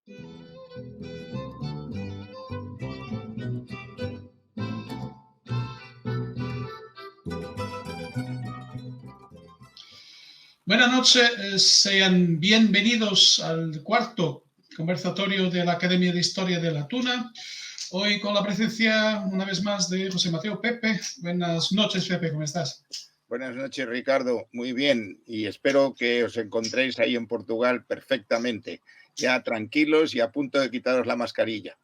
Buenas noches, sean bienvenidos al cuarto conversatorio de la Academia de Historia de la Tuna. Hoy con la presencia, una vez más, de José Mateo Pepe. Buenas noches, Pepe, ¿cómo estás? Buenas noches, Ricardo. Muy bien, y espero que os encontréis ahí en Portugal perfectamente, ya tranquilos y a punto de quitaros la mascarilla.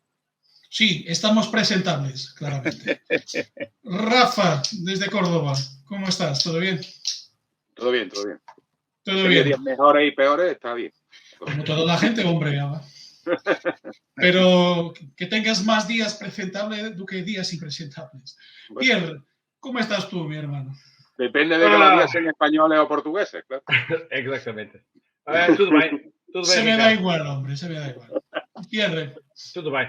Sí, estamos presentables, claramente. Rafa, desde Córdoba, ¿cómo estás? ¿Todo bien? Todo bien, todo bien. Todo bien. Días mejores y peores, está bien. Como toda la gente, hombre. Pero que tengas más días presentables do que días impresentables. Pierre, ¿cómo estás tú, mi hermano? Depende de que los días sean españoles o portugueses, claro. Exactamente. Tudo bem. Tudo bem, se me Ricardo. da igual, hombre, se me da igual. Pierre. Tudo bem.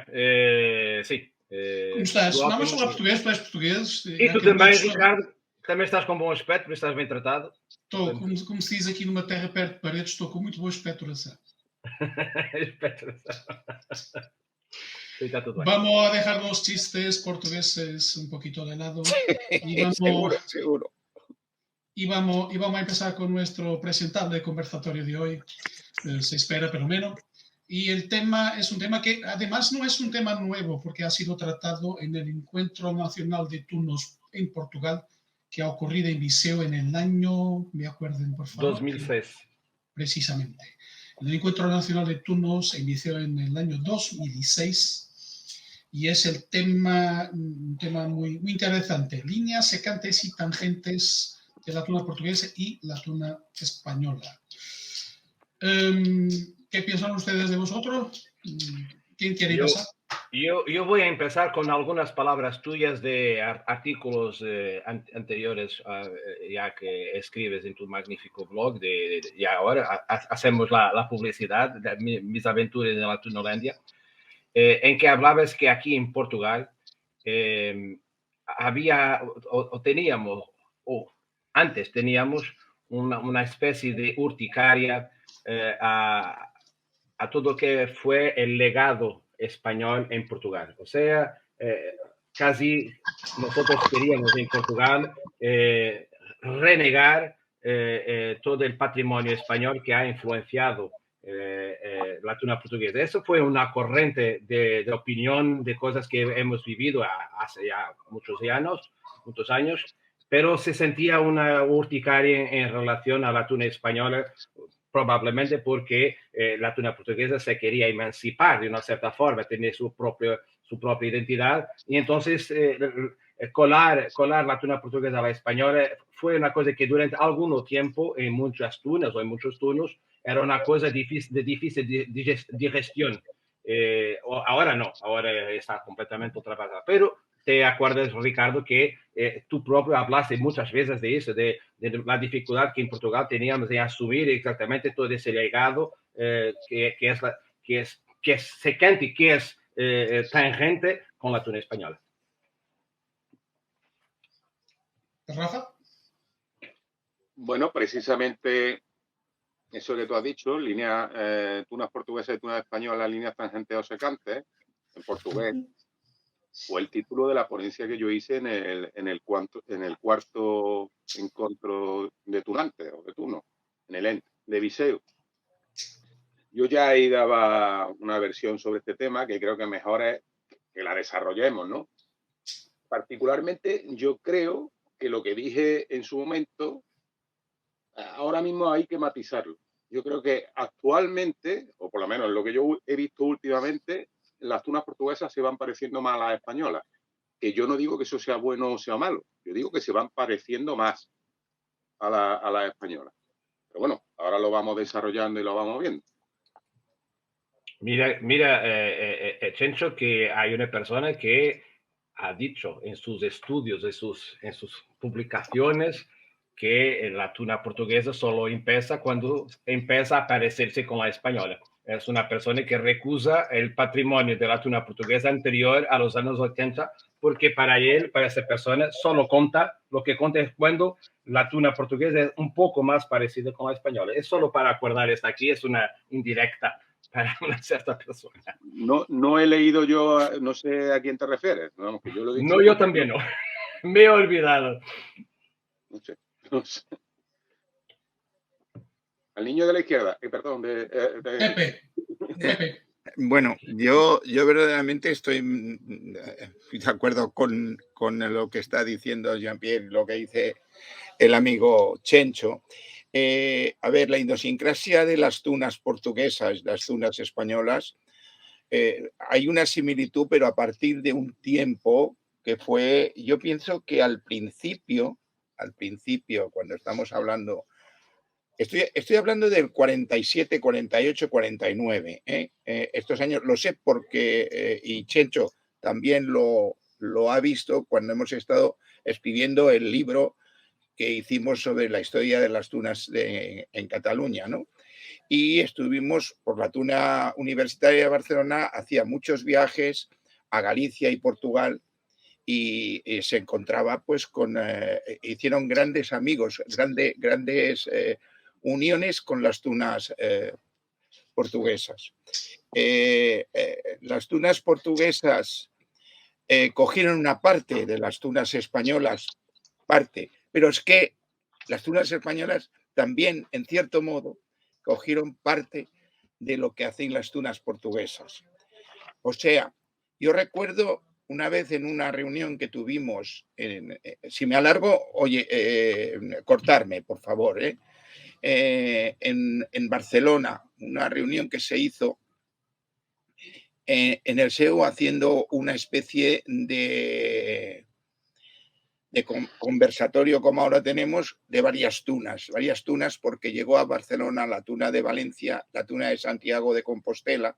Sim. Como estás? Não, mas falar português, tu és português. E tu também, Ricardo. Também estás com bom aspecto, por isso estás bem tratado. Estou, como se diz aqui numa terra perto de paredes, estou com muito boa expectoração. Sí, está todo bien. Vamos a dejar los chistes portugueses un poquito de lado. Y vamos, seguro. Y vamos a empezar con nuestro presentable conversatorio de hoy. Se espera, pero menos. Y el tema es un tema que además no es un tema nuevo, porque ha sido tratado en el Encuentro Nacional de Tunos en Portugal, que ha ocurrido en Viseu en el año, me acuerden por favor. 2006. Precisamente. El Encuentro Nacional de Tunos se inició en el año 2016 y es el tema, un tema muy, muy interesante. Líneas secantes y tangentes de la tuna portuguesa y la tuna española. ¿Qué piensan ustedes de vosotros? ¿Quién quiere empezar? Yo voy a empezar con algunas palabras tuyas de artículos anteriores, ya que escribes en tu magnífico blog, y ahora hacemos la publicidad de mis aventuras en la Tunolandia, en que hablabas que aquí en Portugal había, o teníamos, o antes teníamos una especie de urticaria a todo lo que fue el legado español en Portugal. O sea, casi nosotros queríamos en Portugal renegar todo el patrimonio español que ha influenciado la tuna portuguesa. Eso fue una corriente de opinión de cosas que hemos vivido hace ya muchos años, pero se sentía una urticaria en relación a la tuna española, probablemente porque la tuna portuguesa se quería emancipar de una cierta forma, tener su propia identidad, y entonces colar la tuna portuguesa a la española fue una cosa que durante algún tiempo en muchas tunas o en muchos tunos era una cosa de difícil digestión. Ahora no, ahora está completamente ultrapasada. Pero te acuerdas, Ricardo, que tú propio hablaste muchas veces de eso, de la dificultad que en Portugal teníamos de asumir exactamente todo ese legado que es secante, que es tangente con la tuna española. Rafa. Bueno, precisamente eso que tú has dicho, tunas portuguesas y tunas españolas, líneas tangentes o secantes, en portugués, fue el título de la ponencia que yo hice en el cuarto encuentro de tunantes o de tuno, en el ENT de Viseu. Yo ya ahí daba una versión sobre este tema que creo que mejor es que la desarrollemos, ¿no? Particularmente yo creo que lo que dije en su momento, ahora mismo hay que matizarlo. Yo creo que actualmente, o por lo menos lo que yo he visto últimamente, las tunas portuguesas se van pareciendo más a las españolas. Que yo no digo que eso sea bueno o sea malo. Yo digo que se van pareciendo más a las españolas. Pero bueno, ahora lo vamos desarrollando y lo vamos viendo. Mira, Chencho, que hay una persona que ha dicho en sus estudios, en sus publicaciones, que la tuna portuguesa solo empieza cuando empieza a parecerse con la española. Es una persona que recusa el patrimonio de la tuna portuguesa anterior a los años 80, porque para esa persona, lo que cuenta es cuando la tuna portuguesa es un poco más parecida con la española. Es solo para acordar esto aquí, es una indirecta para una cierta persona. No he leído yo, no sé a quién te refieres. Vamos, que yo lo he dicho. No, yo también no. Me he olvidado. No sé. Al niño de la izquierda, perdón, Pepe. Bueno, yo verdaderamente estoy de acuerdo con lo que está diciendo Jean-Pierre, lo que dice el amigo Chencho. A ver, la idiosincrasia de las tunas portuguesas, las tunas españolas, hay una similitud, pero a partir de un tiempo que fue, yo pienso que al principio, cuando estamos hablando, estoy hablando del 47, 48, 49, estos años, lo sé porque, y Chencho también lo ha visto cuando hemos estado escribiendo el libro que hicimos sobre la historia de las tunas en Cataluña, ¿no? Y estuvimos por la Tuna Universitaria de Barcelona, hacía muchos viajes a Galicia y Portugal y se encontraba pues hicieron grandes amigos, grandes uniones con las tunas portuguesas. Las tunas portuguesas cogieron una parte de las tunas españolas, pero es que las tunas españolas también, en cierto modo, cogieron parte de lo que hacen las tunas portuguesas. O sea, yo recuerdo una vez en una reunión que tuvimos, si me alargo, oye, cortarme, por favor, en Barcelona, una reunión que se hizo en el SEO haciendo una especie de conversatorio como ahora tenemos de varias tunas porque llegó a Barcelona la tuna de Valencia, la tuna de Santiago de Compostela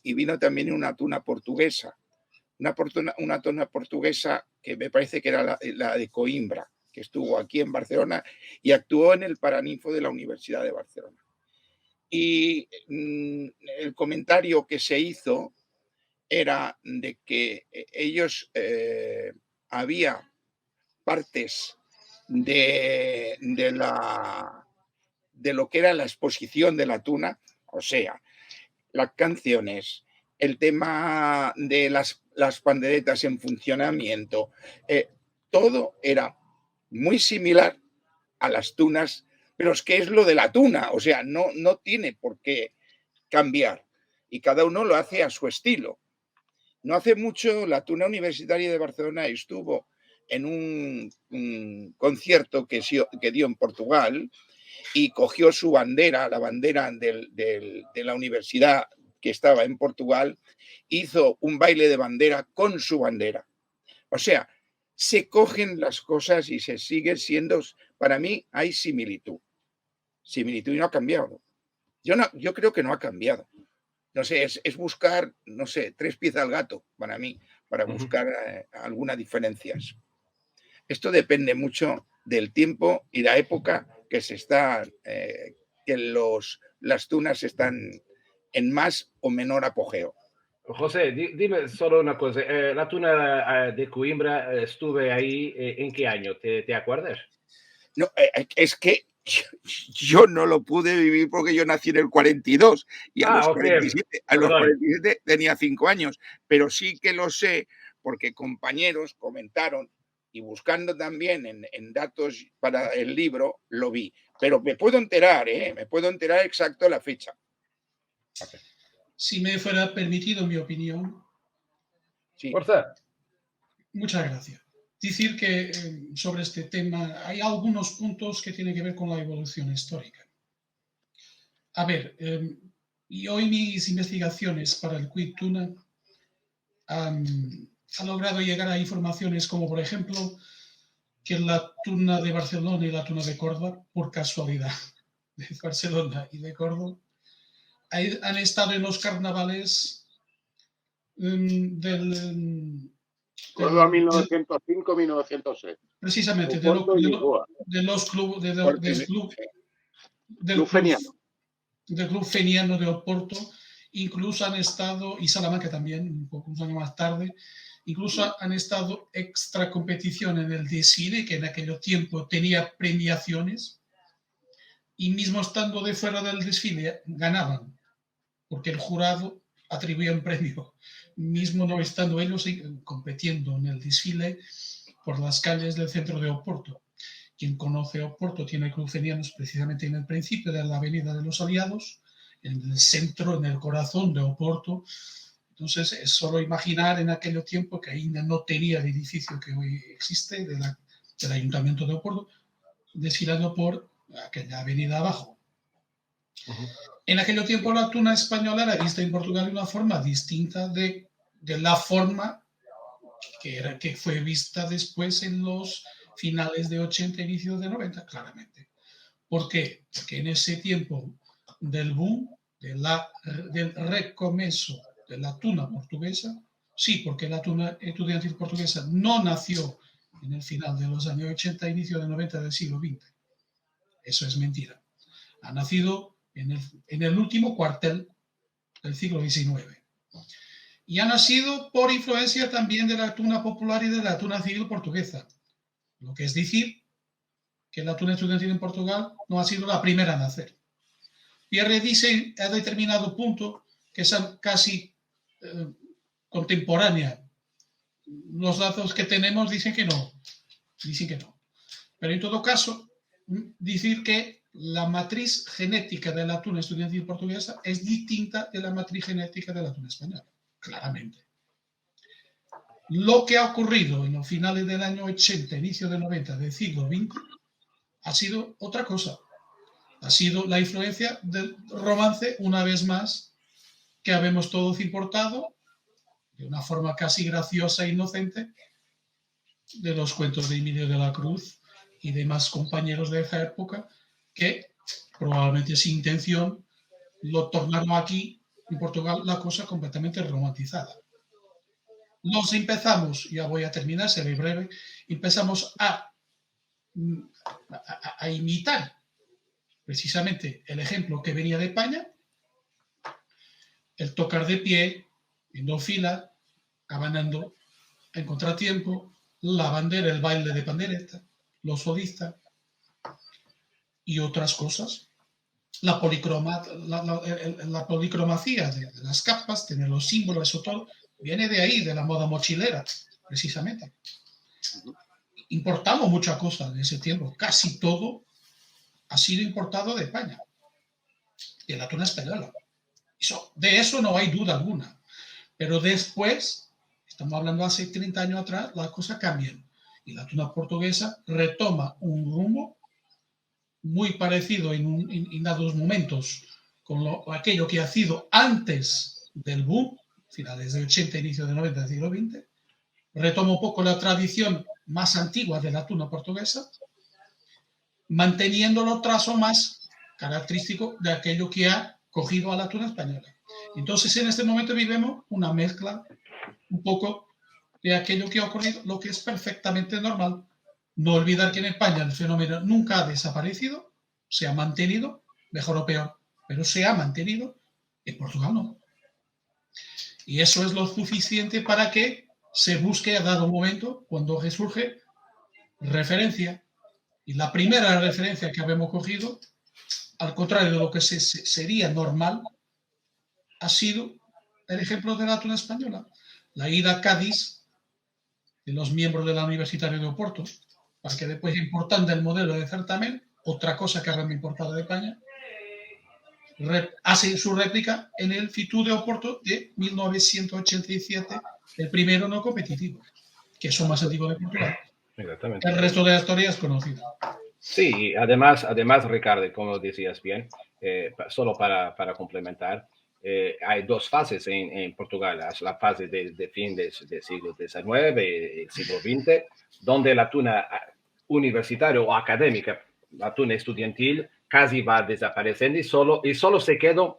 y vino también una tuna portuguesa, una tuna portuguesa que me parece que era la de Coimbra, que estuvo aquí en Barcelona y actuó en el Paraninfo de la Universidad de Barcelona. Y el comentario que se hizo era de que ellos había partes de lo que era la exposición de la tuna, o sea, las canciones, el tema de las panderetas en funcionamiento, todo era muy similar a las tunas, pero es que es lo de la tuna, o sea, no tiene por qué cambiar y cada uno lo hace a su estilo. No hace mucho la Tuna Universitaria de Barcelona estuvo en un concierto que dio en Portugal y cogió su bandera, la bandera de la universidad que estaba en Portugal, hizo un baile de bandera con su bandera. O sea, se cogen las cosas y se sigue siendo, para mí hay similitud y no ha cambiado. Yo creo que no ha cambiado. No sé, es buscar, no sé, tres pies al gato para mí, para buscar algunas diferencias. Esto depende mucho del tiempo y la época que que las tunas están en más o menor apogeo. José, dime solo una cosa. La tuna de Coimbra, estuve ahí, ¿en qué año? ¿Te acuerdas? No, es que yo no lo pude vivir porque yo nací en el 42 y a los 47 tenía 5 años, pero sí que lo sé porque compañeros comentaron y buscando también en datos para el libro lo vi, pero me puedo enterar exacto la fecha. Si me fuera permitido mi opinión. Sí. Fuerza. Muchas gracias. Decir que sobre este tema hay algunos puntos que tienen que ver con la evolución histórica. A ver, y hoy mis investigaciones para el Quid Tuna han logrado llegar a informaciones como, por ejemplo, que la tuna de Barcelona y la tuna de Córdoba, por casualidad, de Barcelona y de Córdoba, han estado en los carnavales del... Córdoba 1905-1906. Precisamente, del club feniano de Oporto, incluso han estado, y Salamanca también, un año más tarde, incluso han estado extra competición en el desfile, que en aquel tiempo tenía premiaciones, y mismo estando de fuera del desfile, ganaban. porque el jurado atribuía un premio, mismo no estando ellos compitiendo en el desfile por las calles del centro de Oporto. Quien conoce Oporto tiene crucenianos precisamente en el principio de la Avenida de los Aliados, en el centro, en el corazón de Oporto. Entonces, es solo imaginar en aquel tiempo que ahí no tenía el edificio que hoy existe del Ayuntamiento de Oporto, desfilando por aquella avenida abajo. En aquel tiempo la tuna española era vista en Portugal de una forma distinta de la forma que fue vista después en los finales de 80, inicios de 90, claramente. ¿Por qué? Porque en ese tiempo del boom, del recomezo de la tuna portuguesa, sí, porque la tuna estudiantil portuguesa no nació en el final de los años 80, inicio de 90 del siglo XX. Eso es mentira. Ha nacido en el último cuartel del siglo XIX. Y ha nacido por influencia también de la tuna popular y de la tuna civil portuguesa. Lo que es decir, que la tuna estudiantil en Portugal no ha sido la primera a nacer. Pierre dice a determinado punto que es casi contemporánea. Los datos que tenemos dicen que no. Pero en todo caso, decir que la matriz genética de la tuna estudiantil portuguesa es distinta de la matriz genética de la tuna española, claramente. Lo que ha ocurrido en los finales del año 80, inicio del 90 del siglo XX, ha sido otra cosa. Ha sido la influencia del romance, una vez más, que habemos todos importado, de una forma casi graciosa e inocente, de los cuentos de Emilio de la Cruz y demás compañeros de esa época, que probablemente sin intención lo tornaron aquí, en Portugal, la cosa completamente romantizada. Nos empezamos, ya voy a terminar, seré breve, empezamos a imitar precisamente el ejemplo que venía de España, el tocar de pie, en dos filas, cabanando, en contratiempo, la bandera, el baile de pandereta, los solistas y otras cosas. La policromacía de las capas, tener los símbolos, eso todo, viene de ahí, de la moda mochilera, precisamente. Importamos muchas cosas en ese tiempo, casi todo ha sido importado de España, de la tuna española. De eso no hay duda alguna. Pero después, estamos hablando hace 30 años atrás, las cosas cambian. Y la tuna portuguesa retoma un rumbo muy parecido en dados momentos con aquello que ha sido antes del boom, finales de 80, inicio de 90 del siglo XX. Retoma un poco la tradición más antigua de la tuna portuguesa, manteniendo los trazos más característicos de aquello que ha cogido a la tuna española. Entonces, en este momento vivimos una mezcla un poco de aquello que ha ocurrido, lo que es perfectamente normal. No olvidar que en España el fenómeno nunca ha desaparecido, se ha mantenido, mejor o peor, pero se ha mantenido, en Portugal no. Y eso es lo suficiente para que se busque a dado momento, cuando resurge, referencia. Y la primera referencia que habíamos cogido, al contrario de lo que sería normal, ha sido el ejemplo de la tuna española. La ida a Cádiz de los miembros de la Universitaria de Oporto, para que después importan del modelo de certamen, otra cosa que habíamos importado de España, hace su réplica en el FITU de Oporto de 1987, el primero no competitivo, que es más antiguo de Portugal. Exactamente. El resto de la historia es conocido. Sí, además, Ricardo, como decías bien, solo para complementar, hay dos fases en Portugal, la fase de fin del siglo XIX y el siglo XX, donde la tuna universitaria o académica, la tuna estudiantil, casi va desapareciendo y solo se quedan,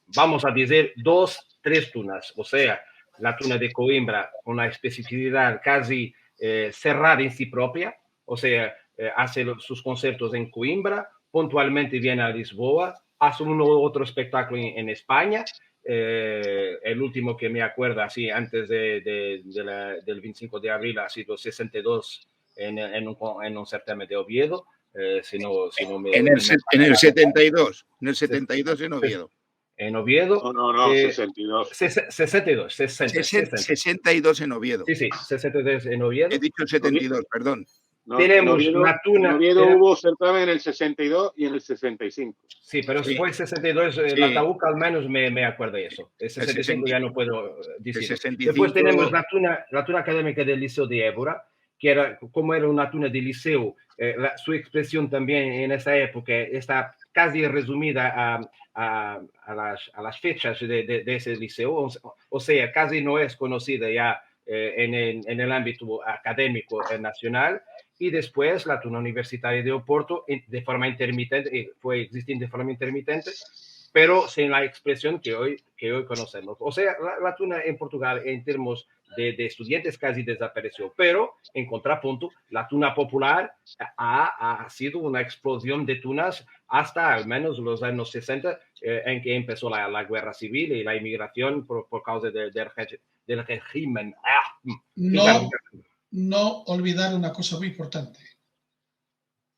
vamos a decir, 2, 3 tunas, o sea, la tuna de Coimbra con una especificidad casi cerrada en sí propia, o sea, hace sus conciertos en Coimbra, puntualmente viene a Lisboa, hace uno u otro espectáculo en España. El último que me acuerdo, así, antes del 25 de abril, ha sido 62 en un certamen de Oviedo. En el 72 en Oviedo. en Oviedo. No, 62. 62, 60. 62 en Oviedo. Sí, 62 en Oviedo. He dicho 72, perdón. No, Tenemos en una tuna. En Oviedo hubo certamen en el 62 y en el 65. Sí, pero Sí. fue 62, Sí. la Tauca al menos me acuerdo de eso. El 65 ya no puedo decir. 65. Después tenemos la tuna académica del Liceo de Évora, que era, como era una tuna de liceo, su expresión también en esa época está casi resumida a las fechas de ese liceo, o sea, casi no es conocida ya en el ámbito académico nacional. Y después la tuna universitaria de Oporto de forma intermitente, fue existente de forma intermitente, pero sin la expresión que hoy conocemos. O sea, la tuna en Portugal en términos de estudiantes casi desapareció, pero en contrapunto, la tuna popular ha sido una explosión de tunas hasta al menos los años 60, en que empezó la guerra civil y la inmigración por causa del régimen. No olvidar una cosa muy importante.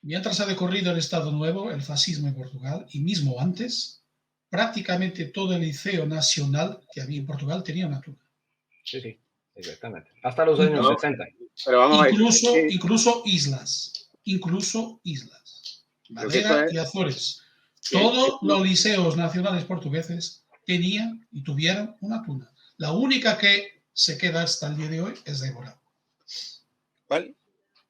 Mientras ha decorrido el Estado Nuevo, el fascismo en Portugal, y mismo antes, prácticamente todo el liceo nacional que había en Portugal tenía una tuna. Sí, exactamente. Hasta los años 60. Pero vamos a ver. Incluso islas. Madeira y Azores. Todos los liceos nacionales portugueses tenían y tuvieron una tuna. La única que se queda hasta el día de hoy es de Évora. ¿Cuál?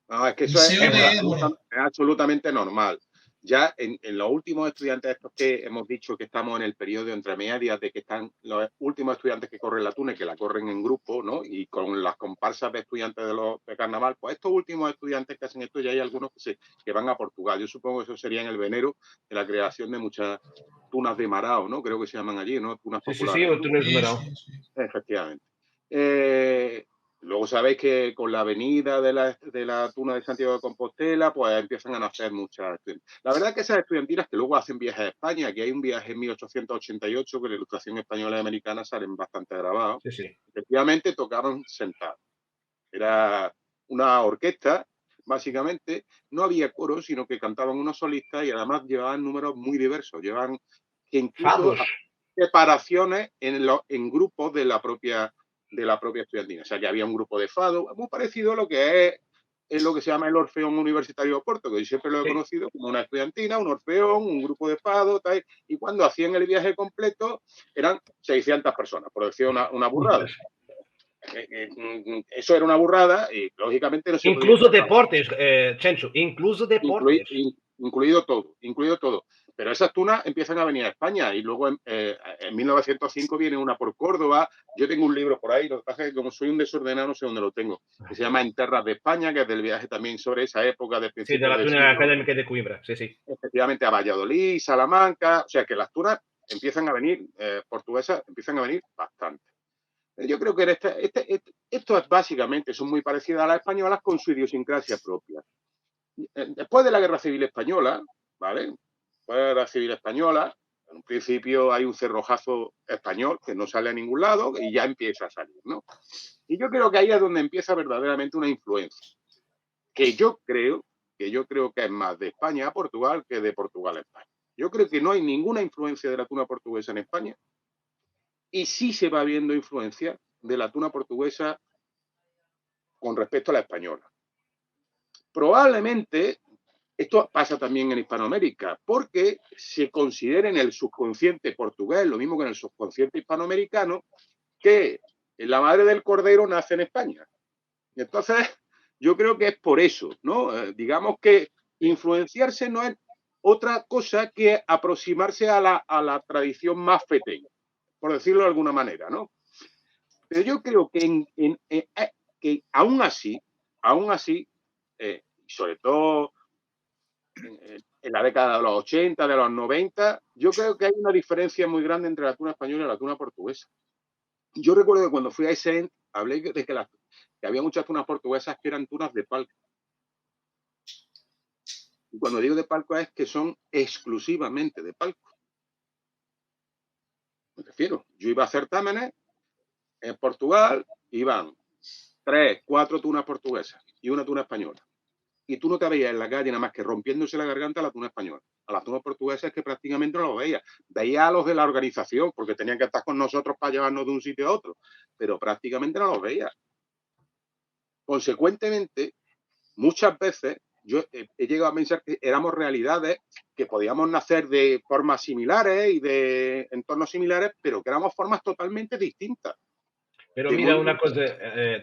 No, es que eso es absolutamente normal. Ya en los últimos estudiantes estos que hemos dicho que estamos en el periodo entre medias, de que están los últimos estudiantes que corren la tuna y que la corren en grupo, ¿no? Y con las comparsas de estudiantes de carnaval, pues estos últimos estudiantes que hacen esto, ya hay algunos que van a Portugal. Yo supongo que eso sería en el venero de la creación de muchas tunas de marao, ¿no? Creo que se llaman allí, ¿no? Tunas populares. Sí, tunas de marao. Sí. Efectivamente. Luego sabéis que con la avenida de la tuna de Santiago de Compostela, pues empiezan a nacer muchas estudiantes. La verdad es que esas estudiantinas que luego hacen viajes a España, aquí hay un viaje en 1888 que la Ilustración española y americana salen bastante grabados. Sí. Efectivamente tocaban sentados. Era una orquesta, básicamente. No había coro, sino que cantaban unos solistas y además llevaban números muy diversos. Llevaban que incluso separaciones en grupos de la propia estudiantina. O sea, que había un grupo de fado, muy parecido a lo que es lo que se llama el Orfeón Universitario de Oporto, que yo siempre lo he conocido como una estudiantina, un orfeón, un grupo de fado, tal, y cuando hacían el viaje completo eran 600 personas, por decir una burrada. Eso era una burrada y lógicamente no se incluso deportes, Chencho, incluso deportes. Incluido todo. Pero esas tunas empiezan a venir a España y luego en 1905 viene una por Córdoba. Yo tengo un libro por ahí, lo que pasa es que como soy un desordenado no sé dónde lo tengo, que se llama En Terras de España, que es del viaje también sobre esa época de principios. Sí, de la tuna académica de Coimbra, sí. Efectivamente a Valladolid, Salamanca, o sea que las tunas empiezan a venir, portuguesas, empiezan a venir bastante. Yo creo que esto es básicamente, son muy parecidas a las españolas con su idiosincrasia propia. Después de la Guerra Civil Española, ¿vale? Después de la Guerra Civil Española, en un principio hay un cerrojazo español que no sale a ningún lado y ya empieza a salir, ¿no? Y yo creo que ahí es donde empieza verdaderamente una influencia, que yo creo que es más de España a Portugal que de Portugal a España. Yo creo que no hay ninguna influencia de la tuna portuguesa en España y sí se va viendo influencia de la tuna portuguesa con respecto a la española. Probablemente esto pasa también en Hispanoamérica, porque se considera en el subconsciente portugués, lo mismo que en el subconsciente hispanoamericano, que la madre del cordero nace en España. Y entonces, yo creo que es por eso, ¿no? Digamos que influenciarse no es otra cosa que aproximarse a la tradición más feteña, por decirlo de alguna manera, ¿no? Pero yo creo que, que aún así, sobre todo en la década de los 80, de los 90, yo creo que hay una diferencia muy grande entre la tuna española y la tuna portuguesa. Yo recuerdo que cuando fui a ese hablé de que había muchas tunas portuguesas que eran tunas de palco. Y cuando digo de palco es que son exclusivamente de palco. Me refiero, yo iba a certámenes en Portugal, iban 3, 4 tunas portuguesas y una tuna española. y tú no te veías en la calle nada más que rompiéndose la garganta a la tuna española. A las tunas portuguesas es que prácticamente no lo veías. Veías a los de la organización, porque tenían que estar con nosotros para llevarnos de un sitio a otro, pero prácticamente no los veías. Consecuentemente, muchas veces yo he llegado a pensar que éramos realidades que podíamos nacer de formas similares y de entornos similares, pero que éramos formas totalmente distintas. Pero mira una cosa,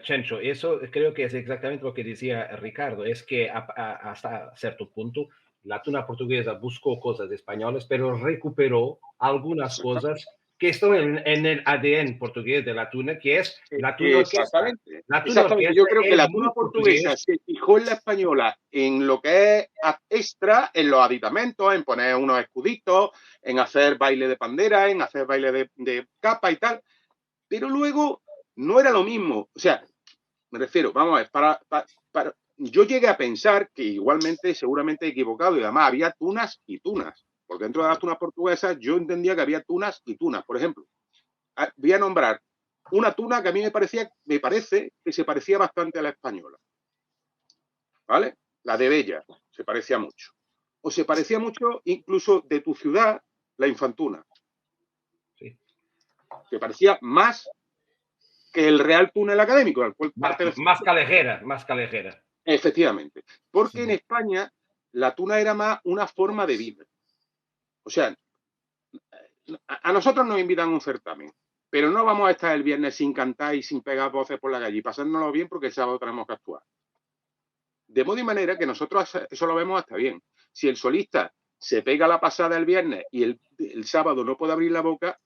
Chencho, eso creo que es exactamente lo que decía Ricardo, es que hasta cierto punto la tuna portuguesa buscó cosas españolas, pero recuperó algunas cosas que están en el ADN portugués de la tuna, que es la tuna orquesta. Exactamente. La tuna Exactamente. orquesta Yo creo que la es muy tuna portuguesa se fijó en la española en lo que es extra, en los aditamentos, en poner unos escuditos, en hacer baile de pandera, en hacer baile de capa y tal, pero luego no era lo mismo. O sea, me refiero, vamos a ver, yo llegué a pensar que igualmente, seguramente he equivocado, y además había tunas y tunas, porque dentro de las tunas portuguesas yo entendía que había tunas y tunas. Por ejemplo, voy a nombrar una tuna que a mí me parece que se parecía bastante a la española, ¿vale? La de Bella, se parecía mucho. O se parecía mucho incluso de tu ciudad, la Infantuna. Sí. Que parecía más que el Real Túnel Académico, al cual más calejera. Efectivamente. Porque Sí. en España la tuna era más una forma de vida. O sea, a nosotros nos invitan a un certamen, pero no vamos a estar el viernes sin cantar y sin pegar voces por la calle y pasárnoslo bien porque el sábado tenemos que actuar. De modo y manera que nosotros eso lo vemos hasta bien. Si el solista se pega la pasada el viernes y el sábado no puede abrir la boca,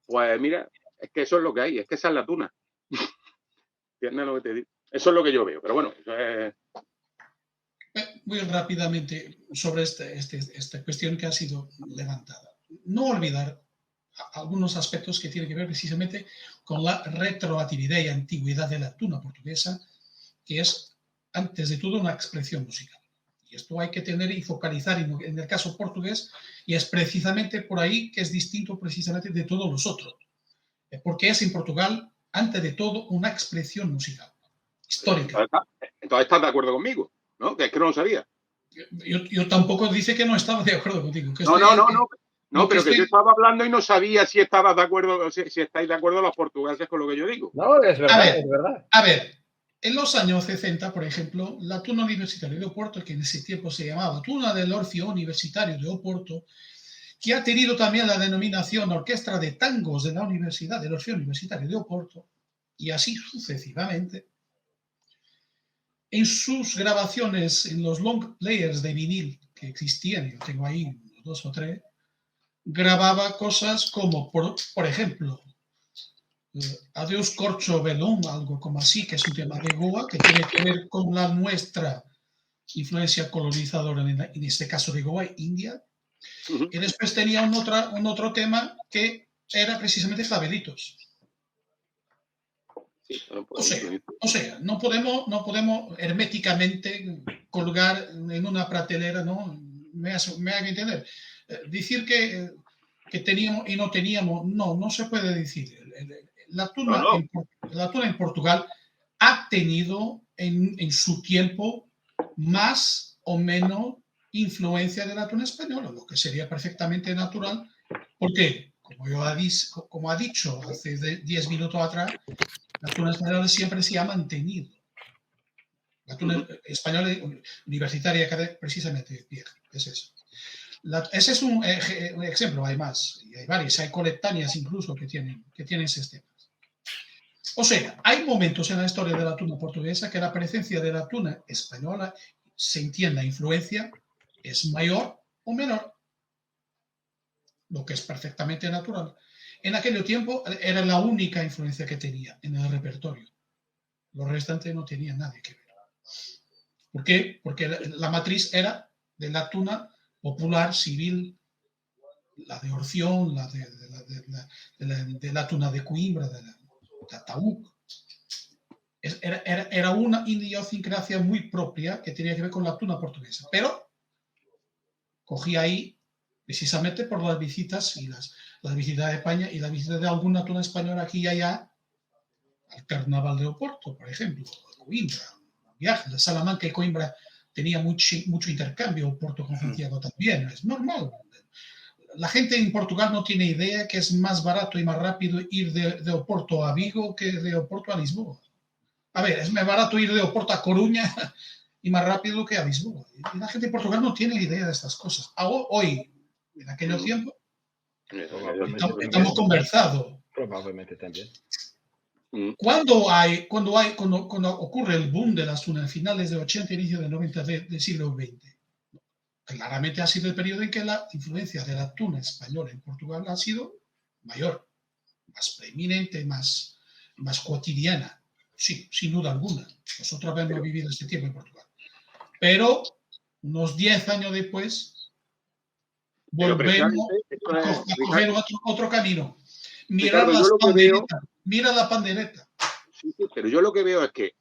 pues mira, es que eso es lo que hay, es que esa es la tuna. ¿Entiendes lo que te digo? Eso es lo que yo veo, pero bueno, eso es... Muy rápidamente sobre esta cuestión que ha sido levantada. No olvidar algunos aspectos que tienen que ver precisamente con la retroactividad y antigüedad de la tuna portuguesa, que es, antes de todo, una expresión musical. Y esto hay que tener y focalizar en el caso portugués, y es precisamente por ahí que es distinto precisamente de todos los otros, porque es en Portugal, antes de todo, una expresión musical, histórica. Entonces estás de acuerdo conmigo, ¿no? Que es que no lo sabía. Yo tampoco dice que no estaba de acuerdo contigo. Que No, pero que yo estaba hablando y no sabía si estabas de acuerdo, si estáis de acuerdo los portugueses con lo que yo digo. No, es verdad, es verdad. A ver, en los años 60, por ejemplo, la tuna universitaria de Oporto, que en ese tiempo se llamaba Tuna del Orfeo Universitario de Oporto, que ha tenido también la denominación Orquesta de Tangos de la Universidad del Orfeo Universitario de Oporto, y así sucesivamente, en sus grabaciones, en los long players de vinil que existían, yo tengo ahí 2 o 3, grababa cosas como, por ejemplo, Adeus Corcho Velón, algo como así, que es un tema de Goa, que tiene que ver con la nuestra influencia colonizadora, en este caso de Goa, India. Y después tenía un otro tema que era precisamente Clavelitos. O sea, no podemos herméticamente colgar en una prateleira, ¿no? Me haga entender. Decir que teníamos y no teníamos, no se puede decir. La tuna en Portugal ha tenido en su tiempo más o menos influencia de la tuna española, lo que sería perfectamente natural, porque, como ha dicho hace 10 minutos atrás, la tuna española siempre se ha mantenido. La tuna española universitaria, precisamente, es eso. Ese es un ejemplo, hay más, y hay varios, hay colectáneas incluso que tienen sistemas. O sea, hay momentos en la historia de la tuna portuguesa que la presencia de la tuna española, se entienda influencia, es mayor o menor, lo que es perfectamente natural. En aquel tiempo era la única influencia que tenía en el repertorio. Los restantes no tenían nada que ver. ¿Por qué? Porque la matriz era de la tuna popular, civil, la de Orción, de la tuna de Coimbra, de Ataúd. Era una idiosincrasia muy propia que tenía que ver con la tuna portuguesa. Pero cogí ahí precisamente por las visitas y las visitas de España y la visita de alguna tuna española aquí y allá, al Carnaval de Oporto, por ejemplo, Coimbra, viajes de Salamanca y Coimbra tenía mucho intercambio, Oporto con Santiago también, es normal. La gente en Portugal no tiene idea que es más barato y más rápido ir de Oporto a Vigo que de Oporto a Lisboa. A ver, es más barato ir de Oporto a Coruña y más rápido que a Lisboa. Y la gente en Portugal no tiene idea de estas cosas. Hoy, en aquellos tiempos, estamos conversados. Probablemente también. Cuando ocurre el boom de las tunas, finales de 80, inicio de 90 del siglo XX, claramente ha sido el periodo en que la influencia de la tuna española en Portugal ha sido mayor, más preeminente, más cotidiana. Sí, sin duda alguna. Nosotros hemos vivido este tiempo en Portugal. Pero unos 10 años después, volvemos a coger otro camino. Mira la pandereta. Sí, pero yo lo que veo es que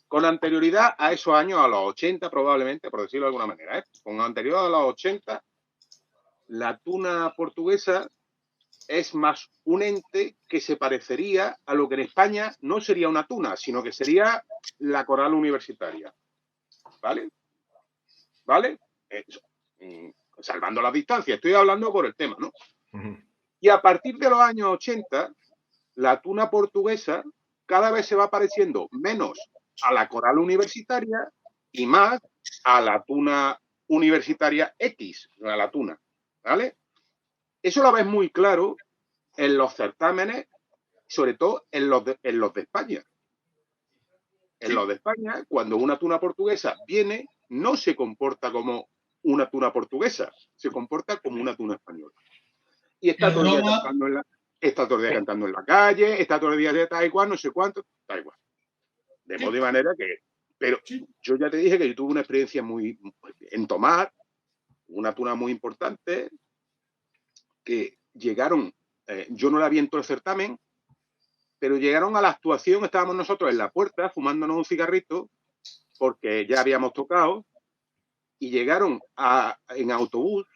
con anterioridad a esos años, a los 80 probablemente, por decirlo de alguna manera, con anterioridad a los 80, la tuna portuguesa es más un ente que se parecería a lo que en España no sería una tuna, sino que sería la coral universitaria. ¿Vale? Salvando las distancias, estoy hablando por el tema, ¿no? Y a partir de los años 80, la tuna portuguesa cada vez se va pareciendo menos a la coral universitaria y más a la tuna universitaria X, a la tuna, ¿vale? Eso lo ves muy claro en los certámenes, sobre todo en los de España. En los de España, cuando una tuna portuguesa viene, no se comporta como una tuna portuguesa, se comporta como una tuna española. Y está todo el día cantando en la calle, está todo el día de tal y cual, no sé cuánto, da igual. De modo y manera que... Pero yo ya te dije que yo tuve una experiencia en tomar una tuna muy importante, que llegaron, yo no la vi en todo el certamen, pero llegaron a la actuación, estábamos nosotros en la puerta fumándonos un cigarrito, porque ya habíamos tocado, y llegaron en autobús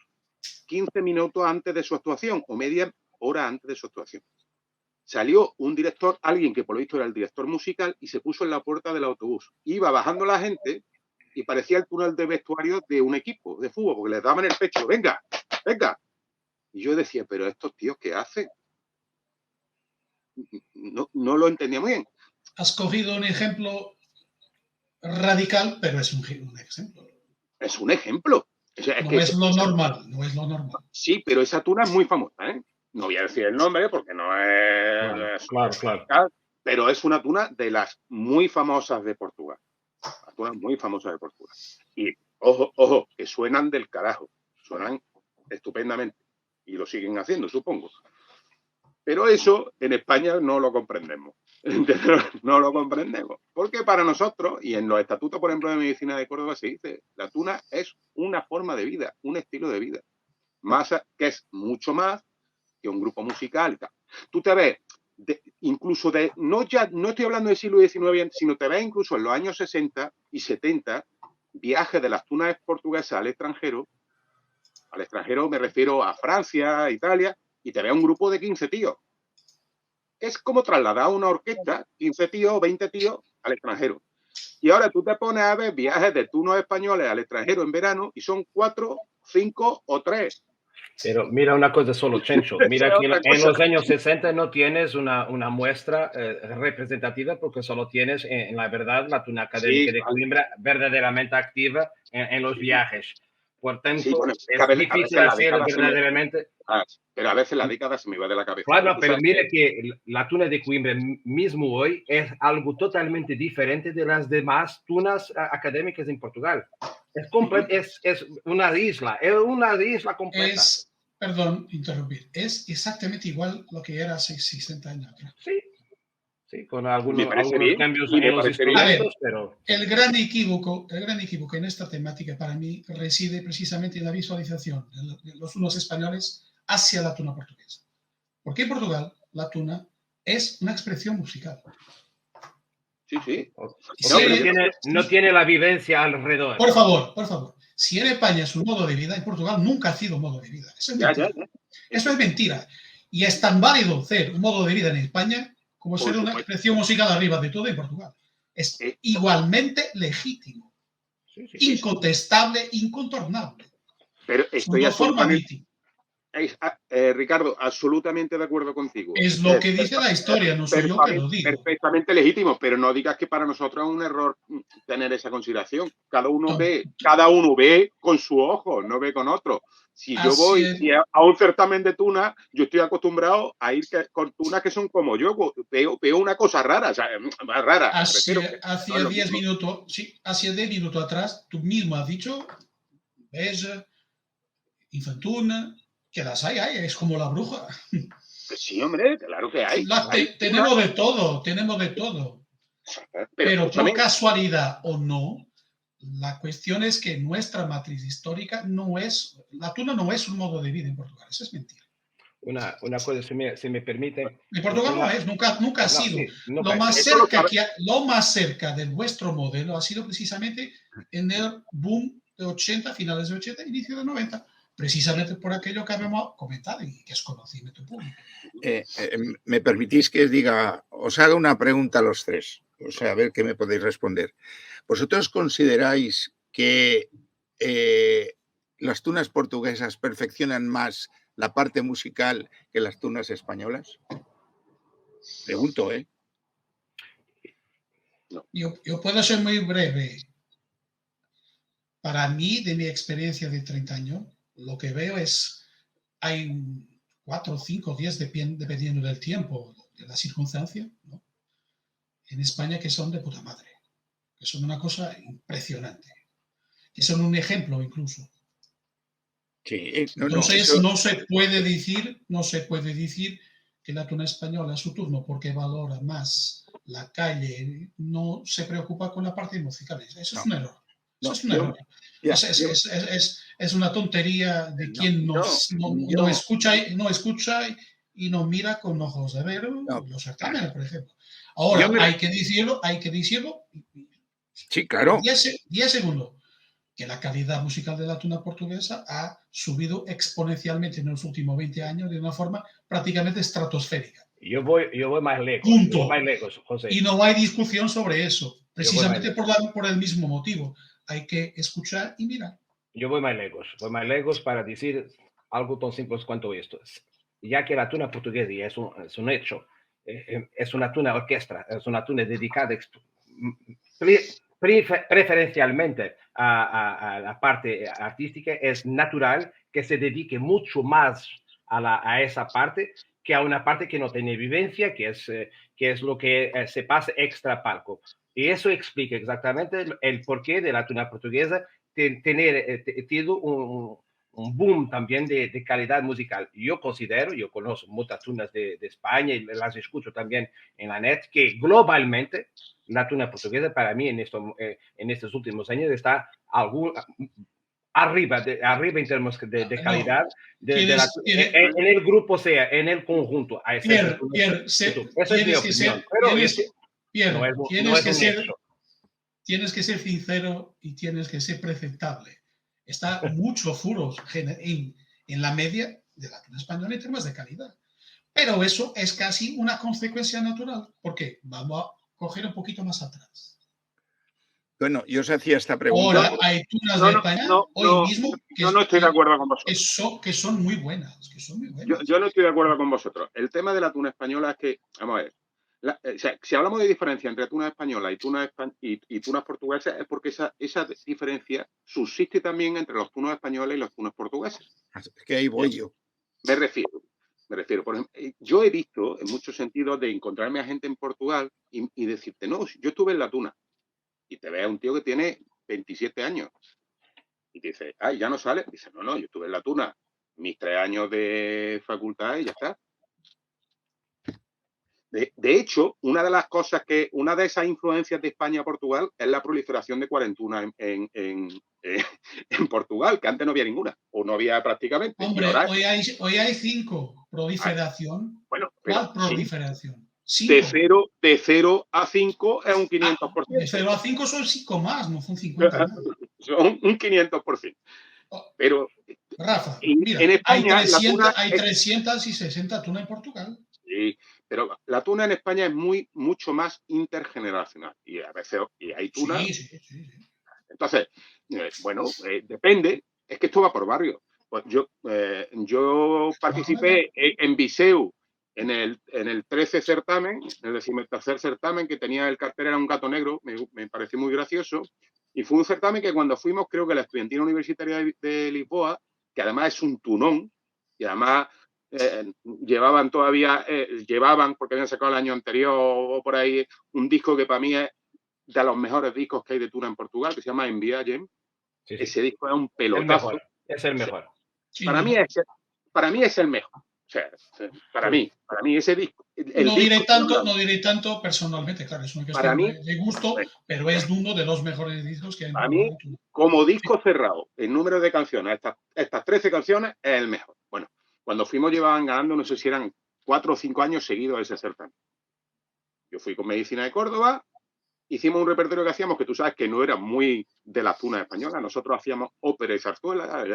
15 minutos antes de su actuación, o media hora antes de su actuación. Salió un director, alguien que por lo visto era el director musical, y se puso en la puerta del autobús. Iba bajando la gente y parecía el túnel de vestuario de un equipo de fútbol, porque les daban el pecho, venga, venga. Y yo decía, pero estos tíos, ¿qué hacen? No lo entendía muy bien. Has cogido un ejemplo radical, pero es un ejemplo. Es un ejemplo. No es lo normal. Sí, pero esa tuna es muy famosa, ¿eh? No voy a decir el nombre porque no es... Claro. Pero es una tuna de las muy famosas de Portugal. Las tunas muy famosas de Portugal. Y, ojo, que suenan del carajo. Suenan estupendamente. Y lo siguen haciendo, supongo. Pero eso en España no lo comprendemos. No lo comprendemos. Porque para nosotros, y en los estatutos, por ejemplo, de medicina de Córdoba se dice, la tuna es una forma de vida, un estilo de vida. Que es mucho más que un grupo musical y tal. Tú te ves, no estoy hablando del siglo XIX, sino te ves incluso en los años 60 y 70, viajes de las tunas portuguesas al extranjero me refiero a Francia, Italia, y te ves un grupo de 15 tíos. Es como trasladar una orquesta, 15 tíos, 20 tíos, al extranjero. Y ahora tú te pones a ver viajes de tunos españoles al extranjero en verano y son 4, 5 o 3. Pero mira una cosa solo, Chencho. Mira que en los años 60 no tienes una muestra representativa porque solo tienes, en la verdad, la tuna académica de Coimbra verdaderamente activa en los viajes. Por tanto, es difícil hacer verdaderamente... Pero a veces la década se me va de la cabeza. Claro, pero mira que la tuna de Coimbra mismo hoy es algo totalmente diferente de las demás tunas académicas en Portugal. Es una isla completa. Perdón, interrumpir, es exactamente igual lo que era hace 60 años atrás. Sí, con algunos cambios en los instrumentos, pero... El gran equívoco en esta temática para mí reside precisamente en la visualización de los unos españoles hacia la tuna portuguesa. Porque en Portugal la tuna es una expresión musical. Sí. No tiene la vivencia alrededor. Por favor. Si en España es un modo de vida, en Portugal nunca ha sido un modo de vida. Eso es mentira. Eso es mentira. Y es tan válido ser un modo de vida en España como ser una expresión musical arriba de todo en Portugal. Es igualmente legítimo. Sí, sí. Incontestable, incontornable. Pero Son estoy dos formas absolutamente, Ricardo, absolutamente de acuerdo contigo. Es lo que dice la historia, no soy yo que lo digo. Perfectamente legítimo, pero no digas que para nosotros es un error tener esa consideración. Cada uno No. ve con su ojo, no ve con otro. Si yo Así voy es. a un certamen de tuna, yo estoy acostumbrado a ir con tunas que son como yo. Veo una cosa rara, o sea, más rara. Hace 10 minutos, sí, hace 10 minutos atrás, tú mismo has dicho, ves, infantuna, que las hay, es como la bruja. Sí, hombre, claro que hay. Tenemos de todo, tenemos de todo. Pero por casualidad o no, la cuestión es que nuestra matriz histórica no es, la tuna no es un modo de vida en Portugal, eso es mentira. Una cosa, si me permite. En Portugal no es, nunca ha sido. Sí, lo más cerca de vuestro modelo ha sido precisamente en el boom de 80, finales de 80, inicio de 90, precisamente por aquello que habíamos comentado y que es conocimiento público. ¿Me permitís que os haga una pregunta a los tres? O sea, a ver qué me podéis responder. ¿Vosotros consideráis que las tunas portuguesas perfeccionan más la parte musical que las tunas españolas? Pregunto, ¿eh? Yo puedo ser muy breve. Para mí, de mi experiencia de 30 años, lo que veo es, hay 4, 5, 10, dependiendo del tiempo, de la circunstancia, ¿no? En España que son de puta madre, que son una cosa impresionante, que son un ejemplo incluso. Sí, Entonces no se puede decir que la tuna española a su turno, porque valora más la calle, no se preocupa con la parte musical. Eso es un error. Eso es un error. Es una tontería de quien no escucha y no mira con ojos de ver los certámenes, por ejemplo. Ahora, hay que decirlo. Sí, claro. 10 segundos. Que la calidad musical de la tuna portuguesa ha subido exponencialmente en los últimos 20 años de una forma prácticamente estratosférica. Yo voy más lejos. Punto. Yo voy más lejos, José. Y no hay discusión sobre eso, precisamente por el mismo motivo. Hay que escuchar y mirar. Yo voy más lejos para decir algo tan simple cuanto esto. Ya que la tuna portuguesa es un hecho, es una tuna orquestra, es una tuna dedicada preferencialmente a la parte artística, es natural que se dedique mucho más a esa parte que a una parte que no tiene vivencia, que es lo que se pasa extra palco. Y eso explica exactamente el porqué de la tuna portuguesa tener tenido un boom también de calidad musical. Yo conozco muchas tunas de España y las escucho también en la net, que globalmente la tuna portuguesa para mí en estos últimos años está arriba en términos de calidad, en el grupo, sea en el conjunto. Tienes que ser sincero y tienes que ser presentable. Está mucho furos en la media de la tuna española en términos de calidad. Pero eso es casi una consecuencia natural, porque vamos a coger un poquito más atrás. Bueno, yo os hacía esta pregunta. Ahora hay tunas de España hoy mismo yo no estoy de acuerdo con vosotros. Que son muy buenas. Yo no estoy de acuerdo con vosotros. El tema de la tuna española es que, vamos a ver, si hablamos de diferencia entre tuna española y tunas portuguesas, es porque esa diferencia subsiste también entre los tunos españoles y los tunos portugueses. Es que ahí voy yo. Me refiero, por ejemplo, yo he visto en muchos sentidos de encontrarme a gente en Portugal y decirte, no, yo estuve en la tuna. Y te ve a un tío que tiene 27 años. Y te dice, ay, ¿ya no sale? Dice, no, yo estuve en la tuna mis 3 años de facultad y ya está. De hecho, una de esas influencias de España a Portugal es la proliferación de cuarentunas en Portugal, que antes no había ninguna, o no había prácticamente. Hombre, hoy hay 5. Proliferación. Bueno, ¿cuál proliferación? De 0 a 5 es un 500%. De 0 a 5 son 5 más, no son 50 más. Son un 500%. Pero, Rafa, mira, en España, hay 360 tunas en Portugal. Sí, pero la tuna en España es mucho más intergeneracional. Y a veces hay tunas. Sí. Entonces, depende, es que esto va por barrio. Pues yo participé en Viseu en el 13 certamen, en el 13º certamen, que tenía el cartel, era un gato negro, me pareció muy gracioso, y fue un certamen que cuando fuimos, creo que la Estudiantina Universitaria de Lisboa, que además es un tunón, y además llevaban, porque habían sacado el año anterior o por ahí, un disco que para mí es de los mejores discos que hay de tuna en Portugal, que se llama En Viagem. Sí. Ese disco es un pelotazo. Es el mejor. Sí. Para mí es el mejor. O sea, para mí ese disco. No diré tanto personalmente, claro, es una cuestión de gusto, pero es uno de los mejores discos que hay. Para mí, como disco cerrado, el número de canciones, estas 13 canciones, es el mejor. Bueno, cuando fuimos llevaban ganando, no sé si eran 4 o 5 años seguidos ese certamen. Yo fui con Medicina de Córdoba, hicimos un repertorio que hacíamos, que tú sabes que no era muy de la tuna española, nosotros hacíamos ópera y zarzuela,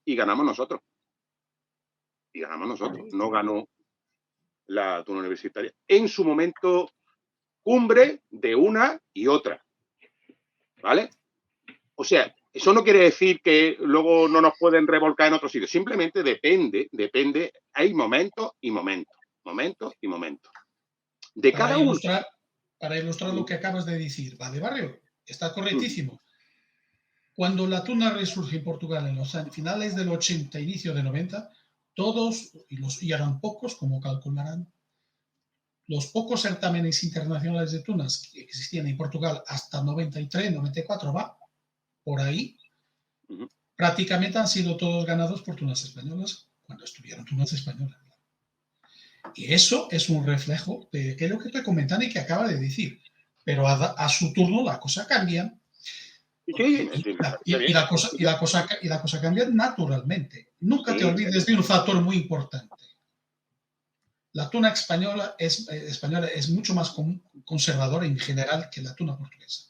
y ganamos nosotros. No ganó la tuna universitaria. En su momento cumbre de una y otra. ¿Vale? O sea, eso no quiere decir que luego no nos pueden revolcar en otros sitios. Simplemente depende. Hay momentos y momentos. De cada uno. Para ilustrar lo que acabas de decir, ¿vale, Barrio? Está correctísimo. Cuando la tuna resurge en Portugal en los finales del 80, inicio del 90, todos, y eran pocos, como calcularán, los pocos certámenes internacionales de tunas que existían en Portugal hasta 93, 94, por ahí, prácticamente han sido todos ganados por tunas españolas cuando estuvieron tunas españolas. Y eso es un reflejo de lo que estoy comentando y que acaba de decir. Pero a su turno la cosa cambia. Y la cosa cambia naturalmente. Nunca te olvides de un factor muy importante. La tuna española es mucho más conservadora en general que la tuna portuguesa.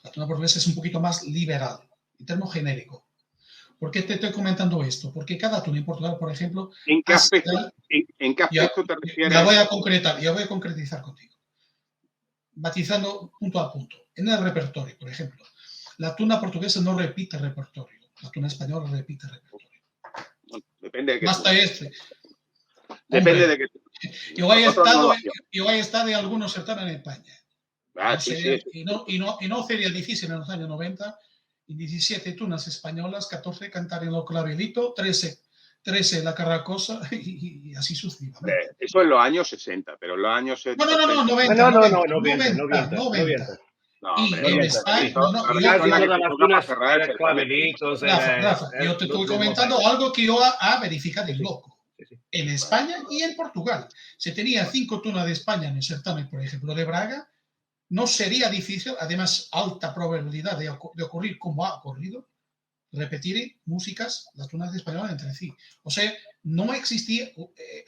La tuna portuguesa es un poquito más liberal, en términos genéricos. ¿Por qué te estoy comentando esto? Porque cada tuna en Portugal, por ejemplo... ¿En qué aspecto te refieres? Ya voy a concretizar contigo. Matizando punto a punto. En el repertorio, por ejemplo, la tuna portuguesa no repite repertorio. La tuna española repite repertorio. Depende de qué. Depende de qué. Yo he estado en algunos certámenes en España. Y no sería difícil en los años 90, y 17 tunas españolas, 14 cantar en lo clavelito, 13 la carracosa y así sucesivamente. Eso en los años 60, pero en los años 70. No, 90. Y en España, Rafa, yo te estoy comentando algo que yo he verificado en loco. En España y en Portugal. Si tenía 5 tunas de España en el certamen, por ejemplo, de Braga, no sería difícil, además alta probabilidad de ocurrir como ha ocurrido, repetir músicas, las tunas españolas entre sí. O sea, no existía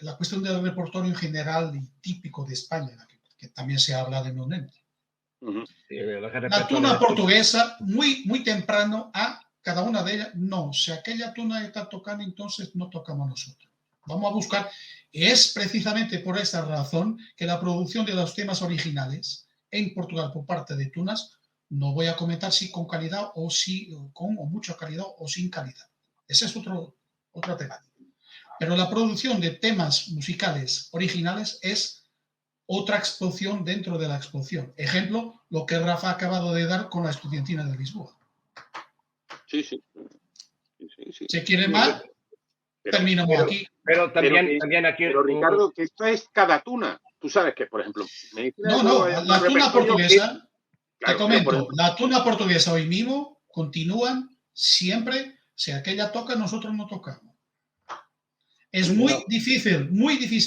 la cuestión del repertorio en general y típico de España, que también se habla de momento. La tuna portuguesa, muy temprano, cada una de ellas, no, si aquella tuna está tocando, entonces no tocamos nosotros. Vamos a buscar. Es precisamente por esa razón que la producción de los temas originales en Portugal por parte de tunas, no voy a comentar si con calidad o con mucha calidad o sin calidad. Ese es otro tema. Pero la producción de temas musicales originales es otra explosión dentro de la explosión. Ejemplo, lo que Rafa ha acabado de dar con la Estudiantina de Lisboa. Sí. ¿Se quiere más? Terminamos aquí. Pero también aquí... Pero Ricardo, que esto es cada tuna. Tú sabes que, por ejemplo... la tuna portuguesa, te comento, la tuna portuguesa hoy mismo continúan siempre, si aquella toca, nosotros no tocamos. Es muy difícil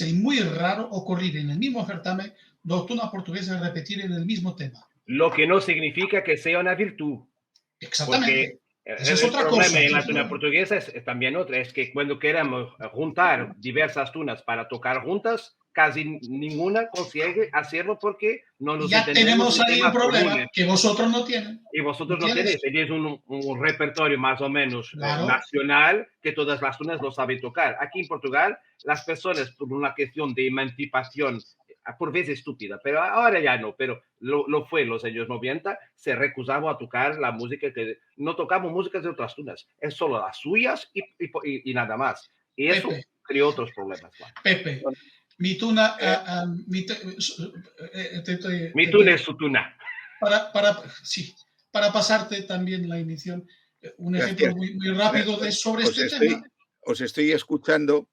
y muy raro ocurrir en el mismo certamen dos tunas portuguesas repetir en el mismo tema. Lo que no significa que sea una virtud. Exactamente. Esa es otra cosa. En la tuna portuguesa es también otra, es que cuando queremos juntar diversas tunas para tocar juntas, casi ninguna consigue hacerlo porque no nos entendemos. Ya tenemos ahí un problema que vosotros no tienen. Y vosotros no tenéis. Es un repertorio más o menos nacional que todas las tunas lo saben tocar. Aquí en Portugal, las personas, por una cuestión de emancipación por veces estúpida, pero ahora ya no, pero lo fue en los años 90, se recusaba a tocar la música que no tocamos músicas de otras tunas, es solo las suyas y nada más. Y eso Pepe, creó otros problemas. Claro. Pepe, mi tuna, Mi tuna es su tuna. sí, para pasarte también la emisión, un Gracias. ejemplo muy rápido sobre este tema. Os estoy escuchando.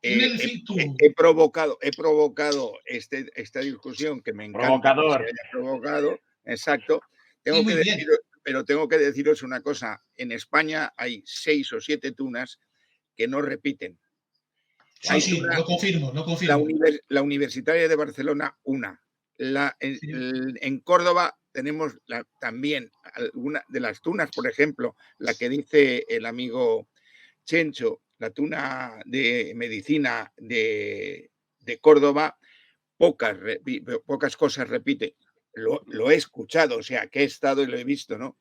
He provocado esta discusión que me encanta que se haya provocado. Exacto. Tengo que deciros una cosa. En España hay 6 o 7 tunas que no repiten. Sí, lo confirmo. La Universitaria de Barcelona, una. En Córdoba tenemos también alguna de las tunas, por ejemplo, la que dice el amigo Chencho, la tuna de medicina de Córdoba, pocas cosas repite. Lo he escuchado, o sea, que he estado y lo he visto, ¿no?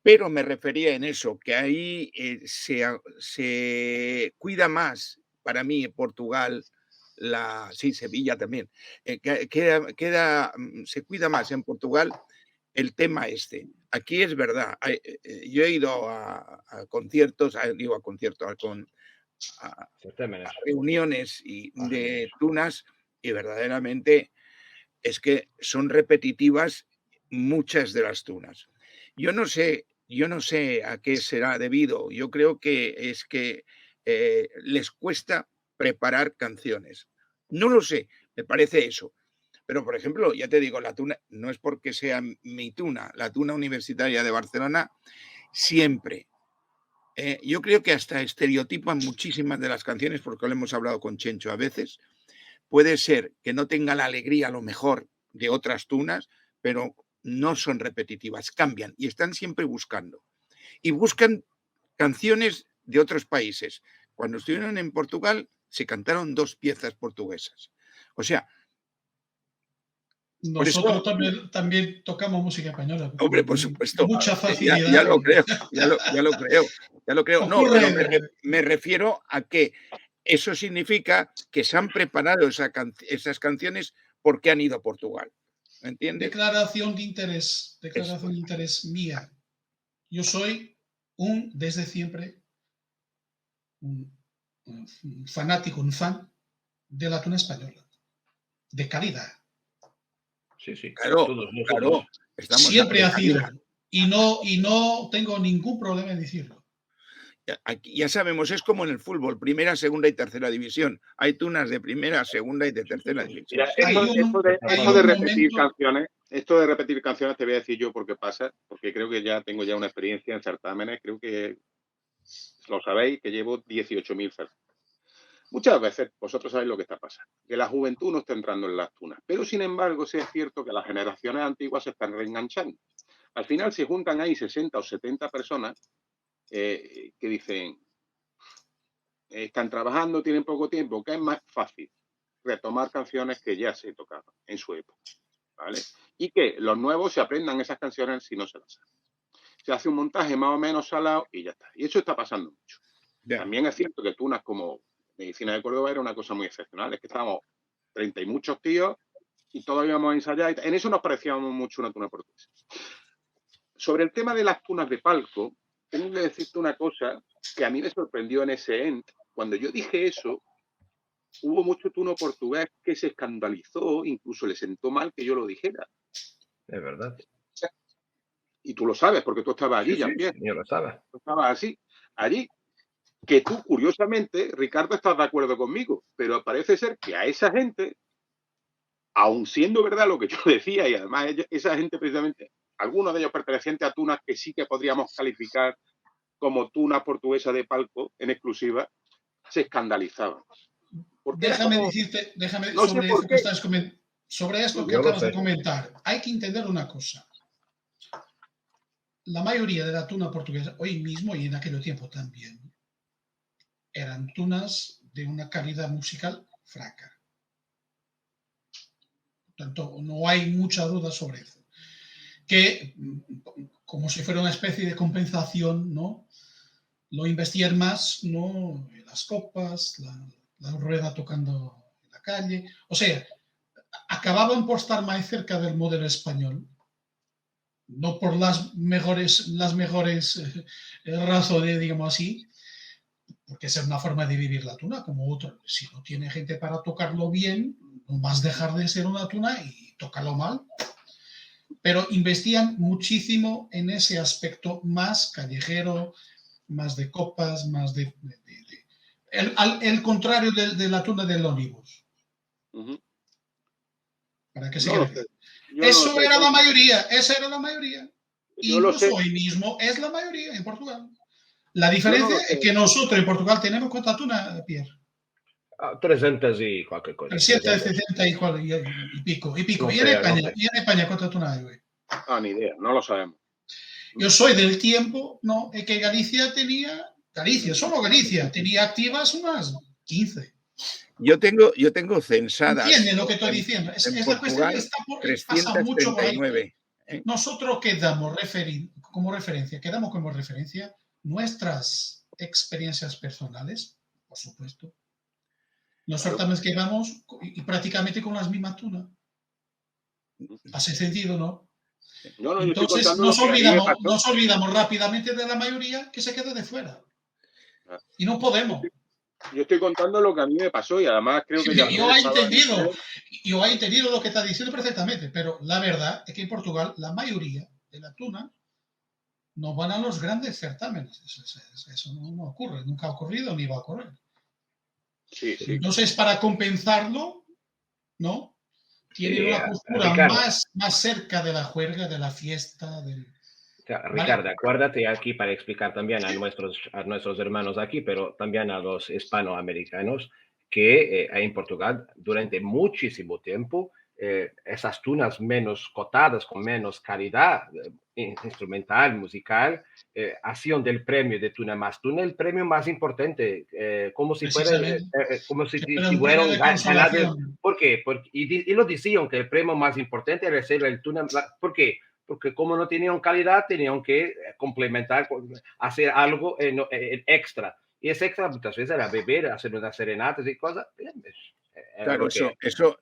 Pero me refería en eso, que ahí se cuida más, para mí, en Portugal, sí, Sevilla también, se cuida más en Portugal el tema este. Aquí es verdad, yo he ido a conciertos, a reuniones de tunas y verdaderamente es que son repetitivas muchas de las tunas. Yo no sé a qué será debido. Yo creo que es que les cuesta preparar canciones. No lo sé, me parece eso. Pero, por ejemplo, ya te digo, la tuna, no es porque sea mi tuna, la tuna universitaria de Barcelona, siempre. Yo creo que hasta estereotipan muchísimas de las canciones, porque lo hemos hablado con Chencho a veces. Puede ser que no tenga la alegría, a lo mejor, de otras tunas, pero no son repetitivas, cambian y están siempre buscando. Y buscan canciones de otros países. Cuando estuvieron en Portugal, se cantaron 2 piezas portuguesas. O sea, nosotros también tocamos música española. Hombre, por supuesto. Mucha facilidad. Ya lo creo. No, pero me refiero a que eso significa que se han preparado esas canciones porque han ido a Portugal. ¿Me entiendes? Declaración de interés mía. Yo soy desde siempre, un fanático, un fan de la tuna española. De calidad. Sí. Claro. Siempre ha sido. Y no tengo ningún problema en decirlo. Aquí, ya sabemos, es como en el fútbol, primera, segunda y tercera división. Hay tunas de primera, segunda y de tercera división. Esto de repetir canciones te voy a decir yo por qué pasa, porque creo que tengo una experiencia en certámenes, creo que lo sabéis, que llevo 18.000 certámenes. Muchas veces vosotros sabéis lo que está pasando, que la juventud no está entrando en las tunas, pero sin embargo sí es cierto que las generaciones antiguas se están reenganchando. Al final se juntan ahí 60 o 70 personas que dicen, están trabajando, tienen poco tiempo, que es más fácil retomar canciones que ya se tocaban en su época, ¿vale? Y que los nuevos se aprendan esas canciones si no se las saben. Se hace un montaje más o menos salado y ya está. Y eso está pasando mucho. También es cierto que tunas como Medicina de Córdoba era una cosa muy excepcional. Es que estábamos 30 y muchos tíos y todos íbamos a ensayar. En eso nos parecíamos mucho una tuna portuguesa. Sobre el tema de las tunas de palco, tengo que decirte una cosa que a mí me sorprendió en ese end. Cuando yo dije eso, hubo mucho tuno portugués que se escandalizó, incluso le sentó mal que yo lo dijera. Es verdad. Y tú lo sabes, porque tú estabas allí, Jean-Pierre. Yo lo sabes. Tú estabas así, allí. Que tú, curiosamente, Ricardo, estás de acuerdo conmigo, pero parece ser que a esa gente, aun siendo verdad lo que yo decía, y además esa gente precisamente, algunos de ellos pertenecientes a tunas que sí que podríamos calificar como tuna portuguesa de palco en exclusiva, se escandalizaban. Déjame sobre esto que acabas de comentar. Hay que entender una cosa. La mayoría de la tuna portuguesa, hoy mismo y en aquel tiempo también, eran tunas de una calidad musical fraca. Por tanto, no hay mucha duda sobre eso. Que, como si fuera una especie de compensación, ¿no? Lo investían más, ¿no? Las copas, la rueda tocando en la calle. O sea, acababan por estar más cerca del modelo español, no por las mejores razones, digamos así, porque esa es una forma de vivir la tuna, como otro. Si no tiene gente para tocarlo bien, no vas a dejar de ser una tuna y tócalo mal. Pero investían muchísimo en ese aspecto más callejero, más de copas, más de el contrario de la tuna del Olivos. Para que se quede. Eso era la mayoría, esa era la mayoría. Incluso hoy mismo es la mayoría en Portugal. La diferencia es que nosotros en Portugal tenemos ¿cuánta tuna, Pierre? 300 y cualquier cosa. 370 y pico. No ¿Y, sé, en España, no sé. ¿Y en España cuánta tuna hay, güey? Ni idea, no lo sabemos. Yo soy del tiempo, ¿no? Que Galicia, solo Galicia, tenía activas unas 15. Yo tengo censadas. ¿Entiendes lo que estoy diciendo? Es la cuestión que pasa mucho por ahí. 339. Nosotros quedamos como referencia nuestras experiencias personales, por supuesto. Nosotros también quedamos y prácticamente con las mismas tunas. ¿Hace sentido, no? Entonces nos olvidamos rápidamente de la mayoría que se queda de fuera. Y no podemos. Yo estoy contando lo que a mí me pasó y además creo que yo he entendido lo que está diciendo perfectamente, pero la verdad es que en Portugal la mayoría de la tuna no van a los grandes certámenes. Eso no ocurre, nunca ha ocurrido ni va a ocurrir. Sí. Entonces, para compensarlo, ¿no? Tienen una postura más cerca de la juerga, de la fiesta, Ricardo, acuérdate aquí para explicar también a nuestros hermanos aquí, pero también a los hispanoamericanos, que en Portugal durante muchísimo tiempo esas tunas menos cotadas, con menos calidad instrumental, musical, hacían del premio de Tuna Más Tuna el premio más importante, como si fueran ganados. ¿Por qué? Y lo decían que el premio más importante era ser el Tuna. ¿Por qué? Porque como no tenían calidad, tenían que complementar, hacer algo extra. Y ese extra muchas veces era beber, hacer unas serenatas y cosas. Claro,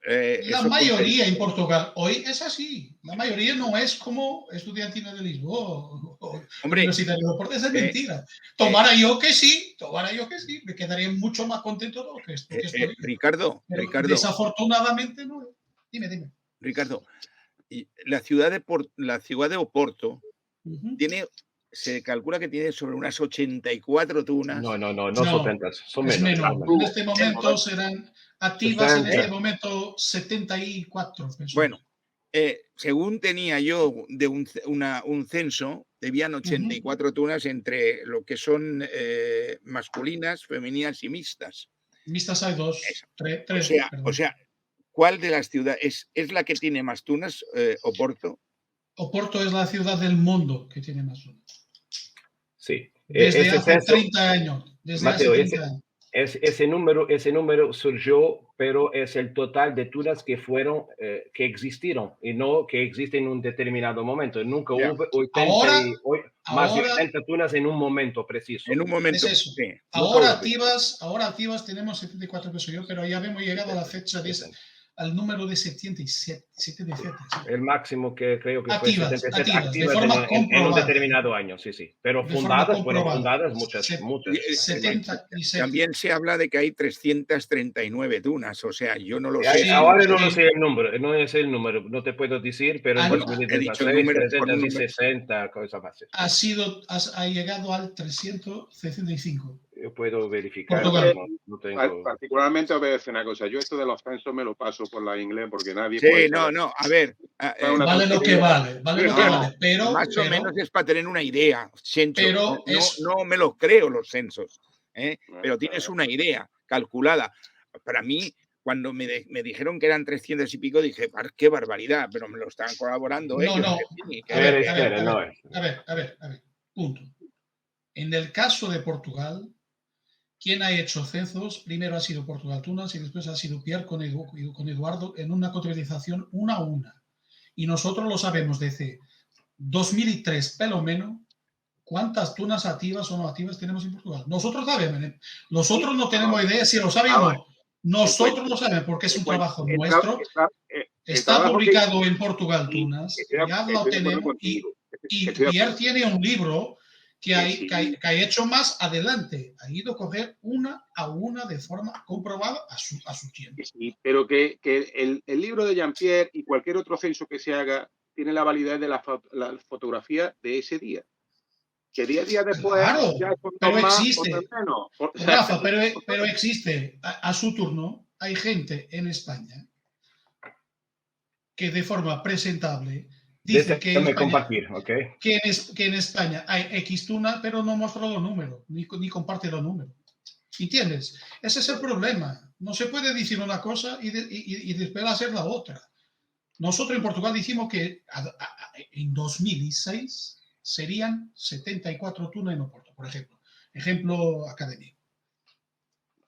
la mayoría en Portugal hoy es así. La mayoría no es como Estudiantina de Lisboa o Universidad de Deportes. Esa es mentira. Tomara yo que sí, me quedaría mucho más contento de lo que estoy. Ricardo. Desafortunadamente no. Dime. Ricardo, la ciudad de Oporto se calcula que tiene sobre unas 84 tunas. No son tantas, son menos. En este momento serán activas, en este momento 74. Bueno, según tenía yo de un censo, debían 84 tunas entre lo que son masculinas, femeninas y mixtas. Mixtas hay dos, tres. O sea, ¿cuál de las ciudades es la que tiene más tunas, Oporto? Oporto es la ciudad del mundo que tiene más tunas. Sí. Desde hace 30 años. Mateo, ese número surgió, pero es el total de tunas que que existieron y no que existen en un determinado momento. Nunca hubo 80 tunas en un momento preciso. En un momento. Es eso. Sí. Ahora activas tenemos 74 pesos yo, pero ya hemos llegado a la fecha al número de 77. El máximo que creo que fue 77 activas de forma en un determinado año, sí. Pero fueron fundadas muchas. 76. También se habla de que hay 339 tunas, o sea, yo no lo sé. Ahora no sé el número, no es el número, no te puedo decir, pero en 2016, 360, cosas así. Ha llegado al 365. Yo puedo verificar. No tengo... Particularmente obedece una cosa. Yo esto de los censos me lo paso por la inglés porque nadie puede... a ver. Vale lo que vale. Pero más o menos es para tener una idea, Sencho. Pero no me los creo los censos, pero tienes una idea calculada. Para mí, cuando me dijeron que eran 300 y pico, dije, qué barbaridad, pero me lo estaban colaborando ellos. A ver. Punto. En el caso de Portugal, ¿quién ha hecho censos? Primero ha sido Portugal Tunas y después ha sido Pierre con Eduardo en una contabilización 1 a 1. Y nosotros lo sabemos desde 2003, pelo menos, cuántas tunas activas o no activas tenemos en Portugal. Nosotros sabemos. Nosotros no tenemos idea si lo saben o no. Nosotros lo sabemos porque es un trabajo nuestro. Está publicado en Portugal Sí, Tunas, estoy ya de lo acuerdo tenemos, contigo. y Estoy de Pierre acuerdo. tiene un libro que Sí, ha hecho más adelante, ha ido a coger una a una de forma comprobada a su tiempo. Sí, pero que el libro de Jean-Pierre y cualquier otro censo que se haga tiene la validez de la fotografía de ese día. Que 10 días después Claro, ya son pero dos más, existe. otros menos. O sea, Rafa, pero existe, a su turno, hay gente en España que de forma presentable dice que en Déjame España, compartir, ¿ok? que en España hay X tuna, pero no muestra los números, ni comparte los números. ¿Entiendes? Ese es el problema. No se puede decir una cosa y después hacer la otra. Nosotros en Portugal dijimos que en 2006 serían 74 tunas en Oporto, por ejemplo. Ejemplo académico.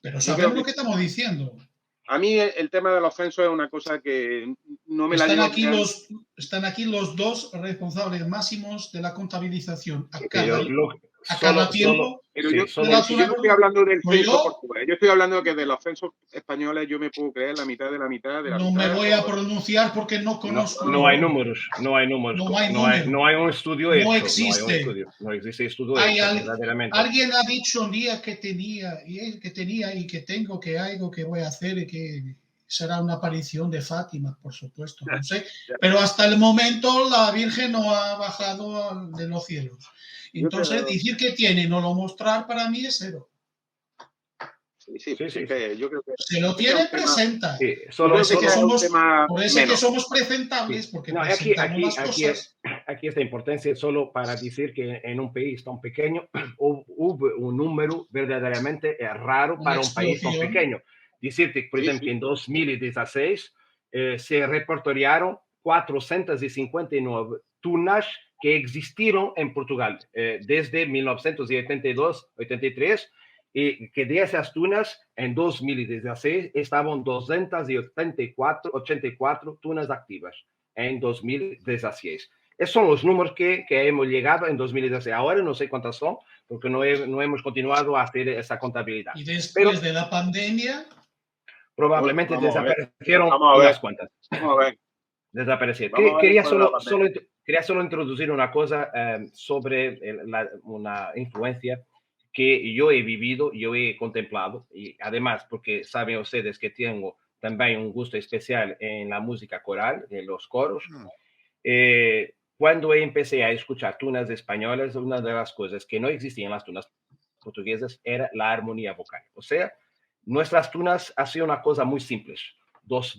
Pero yo creo sabemos lo que estamos diciendo. a mí el tema de los censos es una cosa que no me la Están llevo aquí, bien. están aquí los dos responsables máximos de la contabilización a Pero cada tiempo. Pero sí, yo, solo, si yo no estoy hablando del Soy censo yo. portugués, yo estoy hablando que de los censos españoles yo me puedo creer la mitad de la mitad de la No mitad. me voy a pronunciar porque no no, conozco. no hay números, no hay números, No hay no hay, número. no hay un estudio No hecho, no hay un existe. estudio, no existe estudio Hay hecho, verdaderamente. alguien ha dicho un día que tenía y que tengo, que algo que voy a hacer y que será una aparición de Fátima, por supuesto, no sé. Pero hasta el momento la Virgen no ha bajado de los cielos. Entonces, decir que tiene y no lo mostrar para mí es cero. Sí, que yo creo que se lo tiene, presenta. Sí, por eso que somos presentables, porque no, presentamos las cosas. Aquí esta importancia solo para decir que en un país tan pequeño hubo un número verdaderamente raro para un país tan pequeño. Decirte, por ejemplo, que en 2016 se reportaron 459 tunas que existieron en Portugal desde 1982-83, y que de esas tunas en 2016 estaban 284 tunas activas en 2016. Esos son los números que hemos llegado en 2016. Ahora no sé cuántas son, porque no hemos continuado a hacer esa contabilidad. Y después de la pandemia, probablemente desaparecieron unas cuantas. Vamos a ver. Desaparecieron. Quería solo introducir una cosa sobre una influencia que yo he vivido, yo he contemplado, y además porque saben ustedes que tengo también un gusto especial en la música coral, en los coros. Cuando empecé a escuchar tunas españolas, una de las cosas que no existían en las tunas portuguesas era la armonía vocal. O sea, nuestras tunas hacían una cosa muy simple. Dos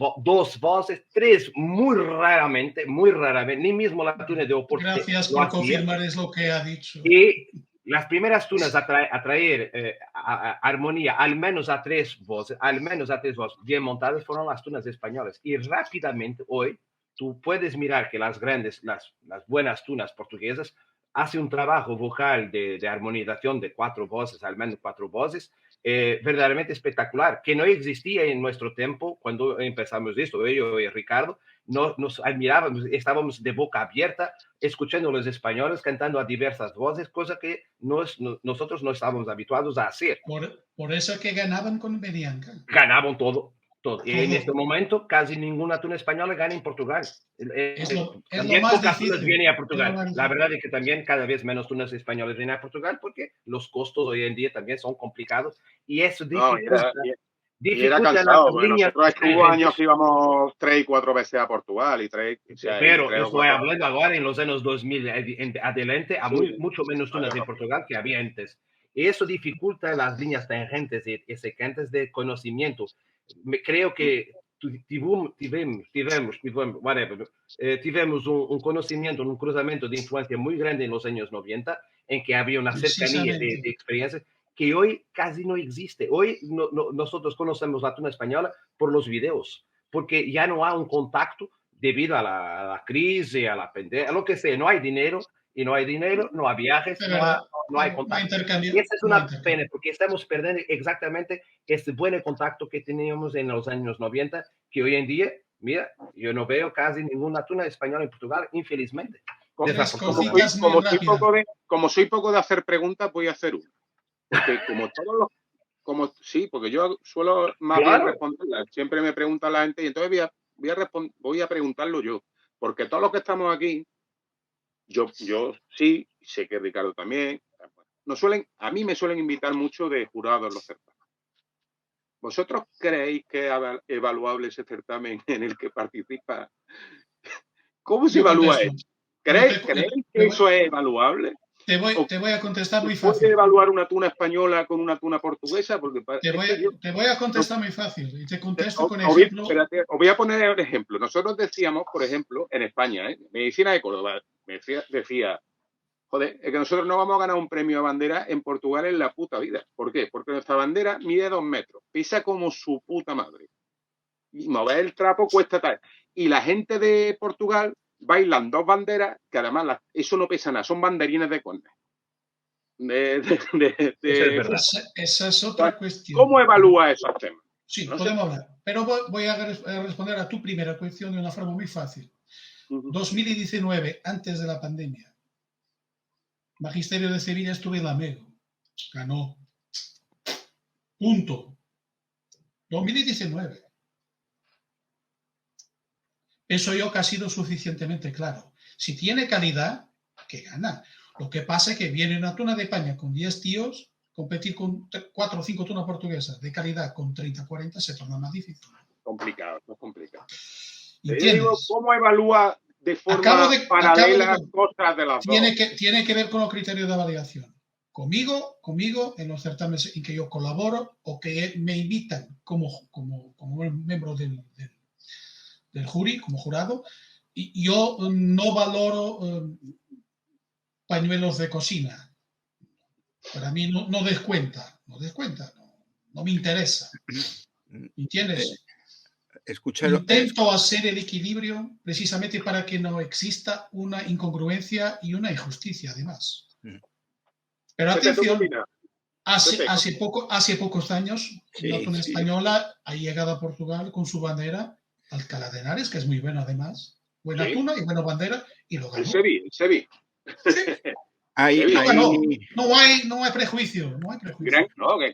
voces, tres, muy raramente, ni mismo la tuna de Oporto. Gracias por confirmar, es lo que ha dicho. Y las primeras tunas a traer armonía, al menos a tres voces bien montadas, fueron las tunas españolas. Y rápidamente hoy, tú puedes mirar que las buenas tunas portuguesas hacen un trabajo vocal de armonización de cuatro voces, al menos cuatro voces, verdaderamente espectacular, que no existía en nuestro tiempo cuando empezamos esto. Yo y Ricardo nos admirábamos, estábamos de boca abierta, escuchando a los españoles cantando a diversas voces, cosa que nosotros no estábamos habituados a hacer. Por eso que ganaban con Medianca. Ganaban todo. Y en este momento casi ninguna tuna española gana en Portugal. También pocas tunas vienen a Portugal. La verdad es que también cada vez menos tunas españolas vienen a Portugal porque los costos hoy en día también son complicados y eso dificulta. Y era cansado, porque nosotros hubo años que íbamos 3 y 4 veces a Portugal. Pero estoy hablando ahora en los años 2000 adelante, mucho menos tunas en Portugal que había antes. Y eso dificulta las líneas tangentes y secantes de conocimiento. Creo que tivemos un conocimiento, un cruzamiento de influencia muy grande en los años 90, en que había una cercanía de experiencias que hoy casi no existe. Hoy nosotros conocemos la tuna española por los videos, porque ya no hay un contacto debido a la crisis, a la pandemia, a lo que sea. No hay dinero, y no hay dinero, no hay viajes, no hay contacto. Y esa es una pena, porque estamos perdiendo exactamente este buen contacto que teníamos en los años 90, que hoy en día, mira, yo no veo casi ninguna tuna española en Portugal, infelizmente. Como soy poco de hacer preguntas, voy a hacer una. Porque porque yo suelo más bien responderlas. Siempre me pregunta la gente y entonces voy a preguntarlo yo, porque todos los que estamos aquí, yo sí, sé que Ricardo también, a mí me suelen invitar mucho de jurados en los certámenes. ¿Vosotros creéis que es evaluable ese certamen en el que participa? ¿Cómo se Yo evalúa contesto. eso? ¿Creéis que eso es evaluable? Te voy a contestar muy ¿Puede fácil. evaluar una tuna española con una tuna portuguesa? Porque Te voy a contestar muy fácil y te contesto con os ejemplo. os voy a poner un ejemplo. Nosotros decíamos, por ejemplo, en España, Medicina de Córdoba, decía, joder, es que nosotros no vamos a ganar un premio a bandera en Portugal en la puta vida. ¿Por qué? Porque nuestra bandera mide 2 metros, pisa como su puta madre. Y mover el trapo cuesta tal. Y la gente de Portugal bailan 2 banderas, que además eso no pesa nada, son banderines de córner. Eso es verdad. Esa es otra cuestión. ¿Cómo evalúa esos temas? Sí, No podemos hablar. Pero voy a responder a tu primera cuestión de una forma muy fácil. 2019, antes de la pandemia, Magisterio de Sevilla estuvo en la Mego. Ganó. Punto. 2019. Pienso yo que ha sido suficientemente claro. Si tiene calidad, que gana. Lo que pasa es que viene una tuna de España con 10 tíos, competir con 4 o 5 tunas portuguesas de calidad con 30 40 se torna más difícil. Complicado, no es complicado. Digo, ¿cómo evalúa de forma paralela cosas de las dos? Tiene que ver con los criterios de validación. Conmigo, en los certámenes en que yo colaboro o que me invitan como miembro del jury, como jurado, y yo no valoro pañuelos de cocina. Para mí no descuenta, no me interesa. ¿Entiendes? Intento hacer el equilibrio precisamente para que no exista una incongruencia y una injusticia, además. Pero atención, hace pocos años, la tuna española ha llegado a Portugal con su bandera, Alcalá de Henares, que es muy buena además. Buena tuna y buena bandera, y lo ganó. El Sevi. No hay prejuicio.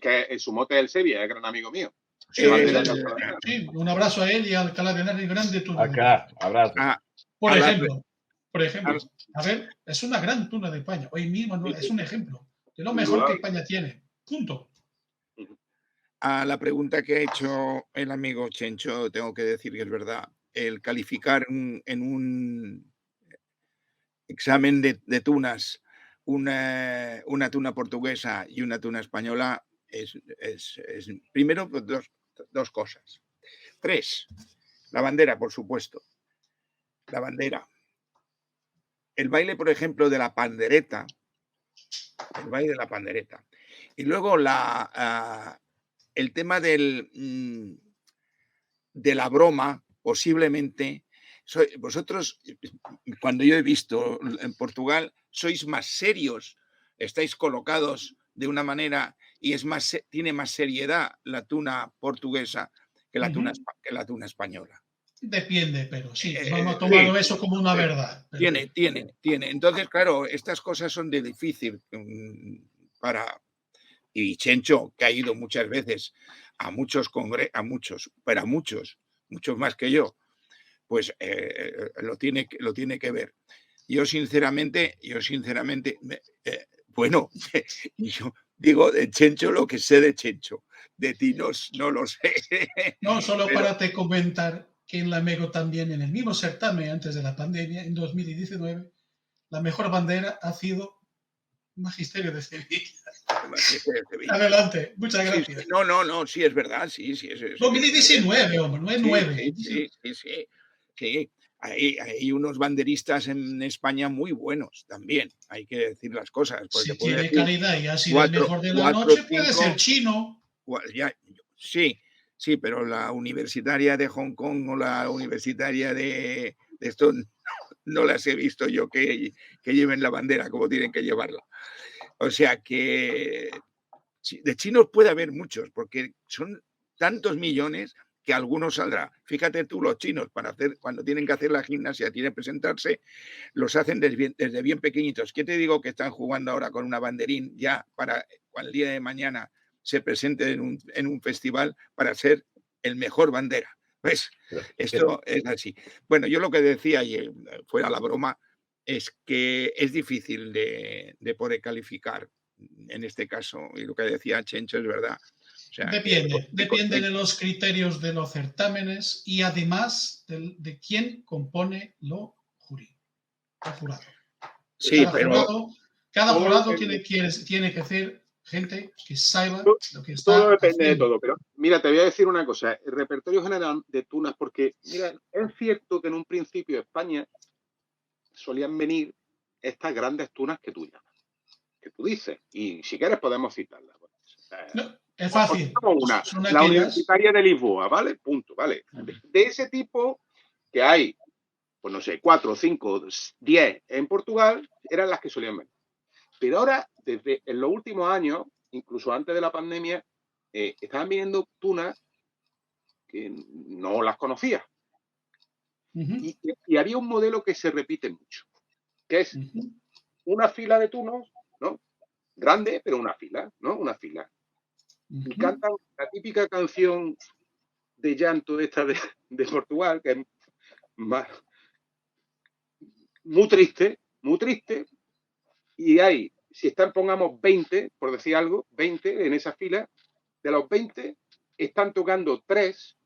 Que en su mote el Sevi es gran amigo mío. Sí, un abrazo a él y a Alcalá de Henares, grande tuna. Acá, abrazo. Por ejemplo, a ver, es una gran tuna de España. Hoy mismo es un ejemplo de lo mejor que España tiene. Punto. A la pregunta que ha hecho el amigo Chencho, tengo que decir que es verdad. El calificar en un examen de tunas una tuna portuguesa y una tuna española es primero pues, dos cosas. 3. La bandera, por supuesto. La bandera. El baile, por ejemplo, de la pandereta. El baile de la pandereta. Y luego el tema de la broma, posiblemente. Vosotros, cuando yo he visto en Portugal, sois más serios, estáis colocados de una manera y tiene más seriedad la tuna portuguesa que la tuna española. Depende, pero sí, vamos a tomar eso como una verdad. Tiene. Entonces, claro, estas cosas son de difícil y Chencho, que ha ido muchas veces a muchos muchos más que yo, pues lo tiene que ver. Yo sinceramente, bueno, yo digo de Chencho lo que sé de Chencho, de ti no lo sé. No, solo para te comentar que en la Mego también, en el mismo certamen antes de la pandemia, en 2019, la mejor bandera ha sido Magisterio de Sevilla. Adelante, muchas gracias. No, sí, es verdad, sí. 2019, hombre, no es 9. Sí. Hay unos banderistas en España muy buenos también, hay que decir las cosas. Si tiene calidad y ha sido el mejor de la noche, puede ser chino. Sí, pero la universitaria de Hong Kong o la universitaria de esto no las he visto yo que lleven la bandera como tienen que llevarla. O sea que de chinos puede haber muchos, porque son tantos millones que algunos saldrá. Fíjate tú, los chinos, cuando tienen que hacer la gimnasia, tienen que presentarse, los hacen desde bien pequeñitos. ¿Qué te digo que están jugando ahora con una banderín ya para cuando el día de mañana se presente en un festival para ser el mejor bandera? Pues esto es así. Bueno, yo lo que decía, y fuera la broma, es que es difícil de poder calificar en este caso, y lo que decía Chencho es verdad. O sea, Depende de los criterios de los certámenes y además de quién compone lo jurado. Sí, Cada jurado tiene que ser gente que saiba lo que está todo depende haciendo. de todo, pero mira, te voy a decir una cosa, el repertorio general de tunas, porque mira, es cierto que en un principio España solían venir estas grandes tunas que tú llamas, que tú dices, y si quieres podemos citarlas. No, es fácil. Una, la Universitaria de Lisboa, ¿vale? Punto, ¿vale? De ese tipo que hay, pues no sé, 4, 5, 10 en Portugal, eran las que solían venir. Pero ahora, desde en los últimos años, incluso antes de la pandemia, estaban viniendo tunas que no las conocía. Y había un modelo que se repite mucho, que es una fila de tunos, ¿no? Grande, pero una fila, ¿no? Una fila. Y cantan la típica canción de llanto esta de Portugal, que es muy triste, y hay, si están, pongamos 20, por decir algo, 20 en esa fila, de los 20 están tocando 3,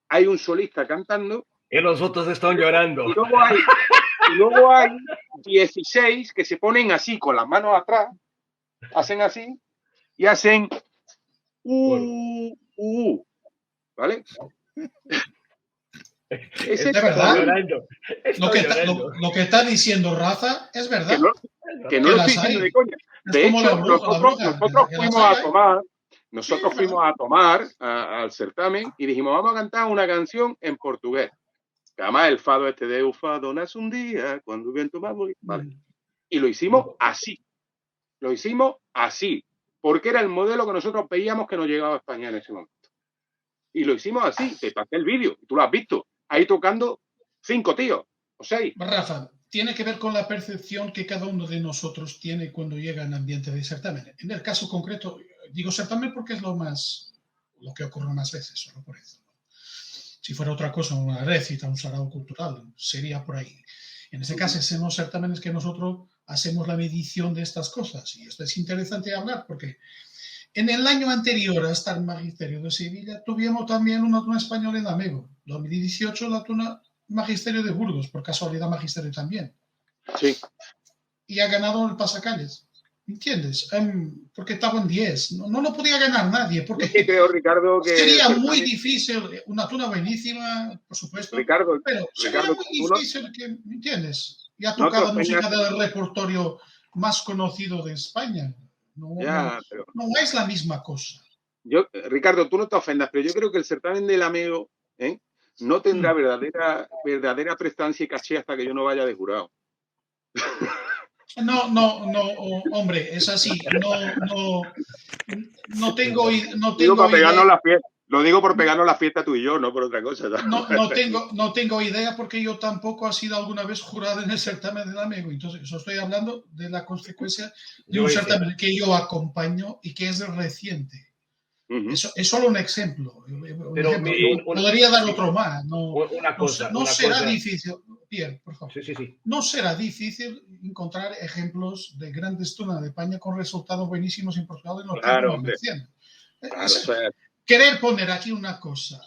hay un solista cantando y los otros están llorando. Y luego hay 16 que se ponen así, con las manos atrás, hacen así y hacen ¿vale? Es de verdad. Lo que está diciendo Rafa es verdad. Que no lo estoy diciendo de coña. De hecho, nosotros fuimos a tomar al certamen y dijimos, vamos a cantar una canción en portugués. Que además el fado este de Fado nace un día, cuando el viento va a morir. Vale. Y lo hicimos así. Porque era el modelo que nosotros veíamos que nos llegaba a España en ese momento. Y lo hicimos así. Te pasé el vídeo. Tú lo has visto. Ahí tocando 5 tíos o 6. Rafa, tiene que ver con la percepción que cada uno de nosotros tiene cuando llega en ambiente de certamen. En el caso concreto, digo certamen porque es lo que ocurre más veces, solo por eso. Si fuera otra cosa, una récita, un sarao cultural, sería por ahí. En ese caso, son los certámenes que nosotros hacemos la medición de estas cosas. Y esto es interesante hablar porque en el año anterior a estar en Magisterio de Sevilla, tuvimos también una tuna española en Amego. 2018, la tuna Magisterio de Burgos, por casualidad Magisterio también. Sí. Y ha ganado el pasacalles. ¿Entiendes? Porque estaba en 10. No lo podía ganar nadie. Porque creo, Ricardo, que sería muy difícil. Una tuna buenísima, por supuesto. Pero sería muy difícil que, ¿me entiendes? Y ha tocado música del repertorio más conocido de España. No es la misma cosa. Ricardo, tú no te ofendas, pero yo creo que el certamen del Amego no tendrá verdadera prestancia y caché hasta que yo no vaya de jurado. No, hombre, es así. No tengo Lo digo por pegarnos la fiesta tú y yo, no por otra cosa. No tengo idea porque yo tampoco he sido alguna vez jurado en el certamen del Amego. Entonces, eso estoy hablando de la consecuencia de un certamen que yo acompaño y que es reciente. Eso es solo un ejemplo. Podría dar otro más. No será difícil. Pierre, por favor. Sí. No será difícil encontrar ejemplos de grandes tunas de España con resultados buenísimos en Portugal en los querer poner aquí una cosa,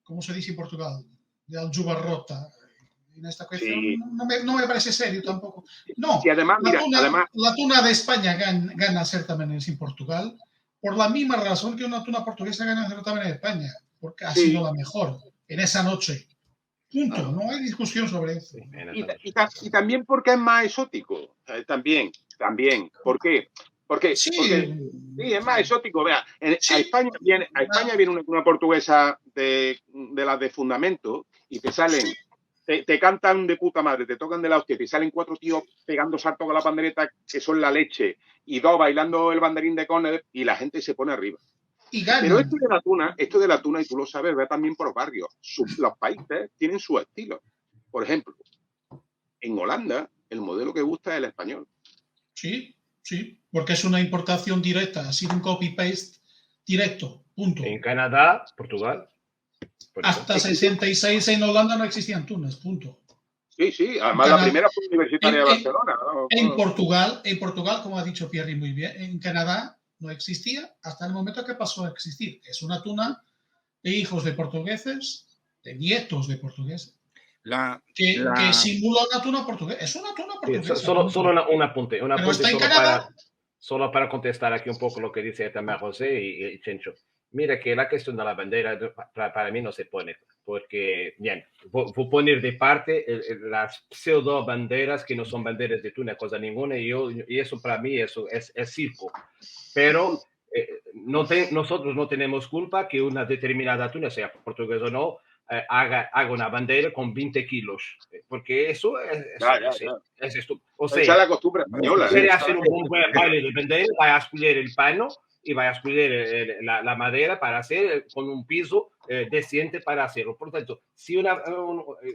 como se dice en Portugal, de aljubarrota, en esta cuestión, no me parece serio tampoco. No, y además, la tuna de España gana certámenes en Portugal por la misma razón que una tuna portuguesa gana certamen en España, porque ha sido la mejor en esa noche. Punto, no hay discusión sobre eso. Y también porque es más exótico. También. ¿Por qué? Porque es más exótico. Vea, a España viene una portuguesa de las de fundamento y te salen, te cantan de puta madre, te tocan de la hostia, te salen 4 tíos pegando saltos con la pandereta que son la leche y 2 bailando el banderín de córner y la gente se pone arriba. Pero esto de la tuna, y tú lo sabes, ve también por barrios. Los países tienen su estilo. Por ejemplo, en Holanda, el modelo que gusta es el español. Sí, porque es una importación directa, ha sido un copy-paste directo. punto. En Canadá, Portugal. Hasta 66 en Holanda no existían tunas, punto. Sí, además la primera fue Universitaria de Barcelona. En Portugal, como ha dicho Pierre muy bien, en Canadá no existía hasta el momento que pasó a existir. Es una tuna de hijos de portugueses, de nietos de portugueses, que simula una tuna portuguesa. Es una tuna portuguesa. Sí, solo un apunte. Pero está en Canadá. Solo para contestar aquí un poco lo que dice también José y Chencho. Mira que la cuestión de la bandera para mí no se pone, porque, bien, voy a poner de parte las pseudo banderas que no son banderas de tuna, cosa ninguna, y eso para mí eso es circo. Pero nosotros no tenemos culpa que una determinada tuna, sea portuguesa o no, haga una bandera con 20 kilos, porque eso es esto. O sea, esa es la costumbre española. Si quiere hacer un buen baile de bandera, va a escoger el pano y va a escoger la madera para hacer con un piso decente para hacerlo. Por lo tanto,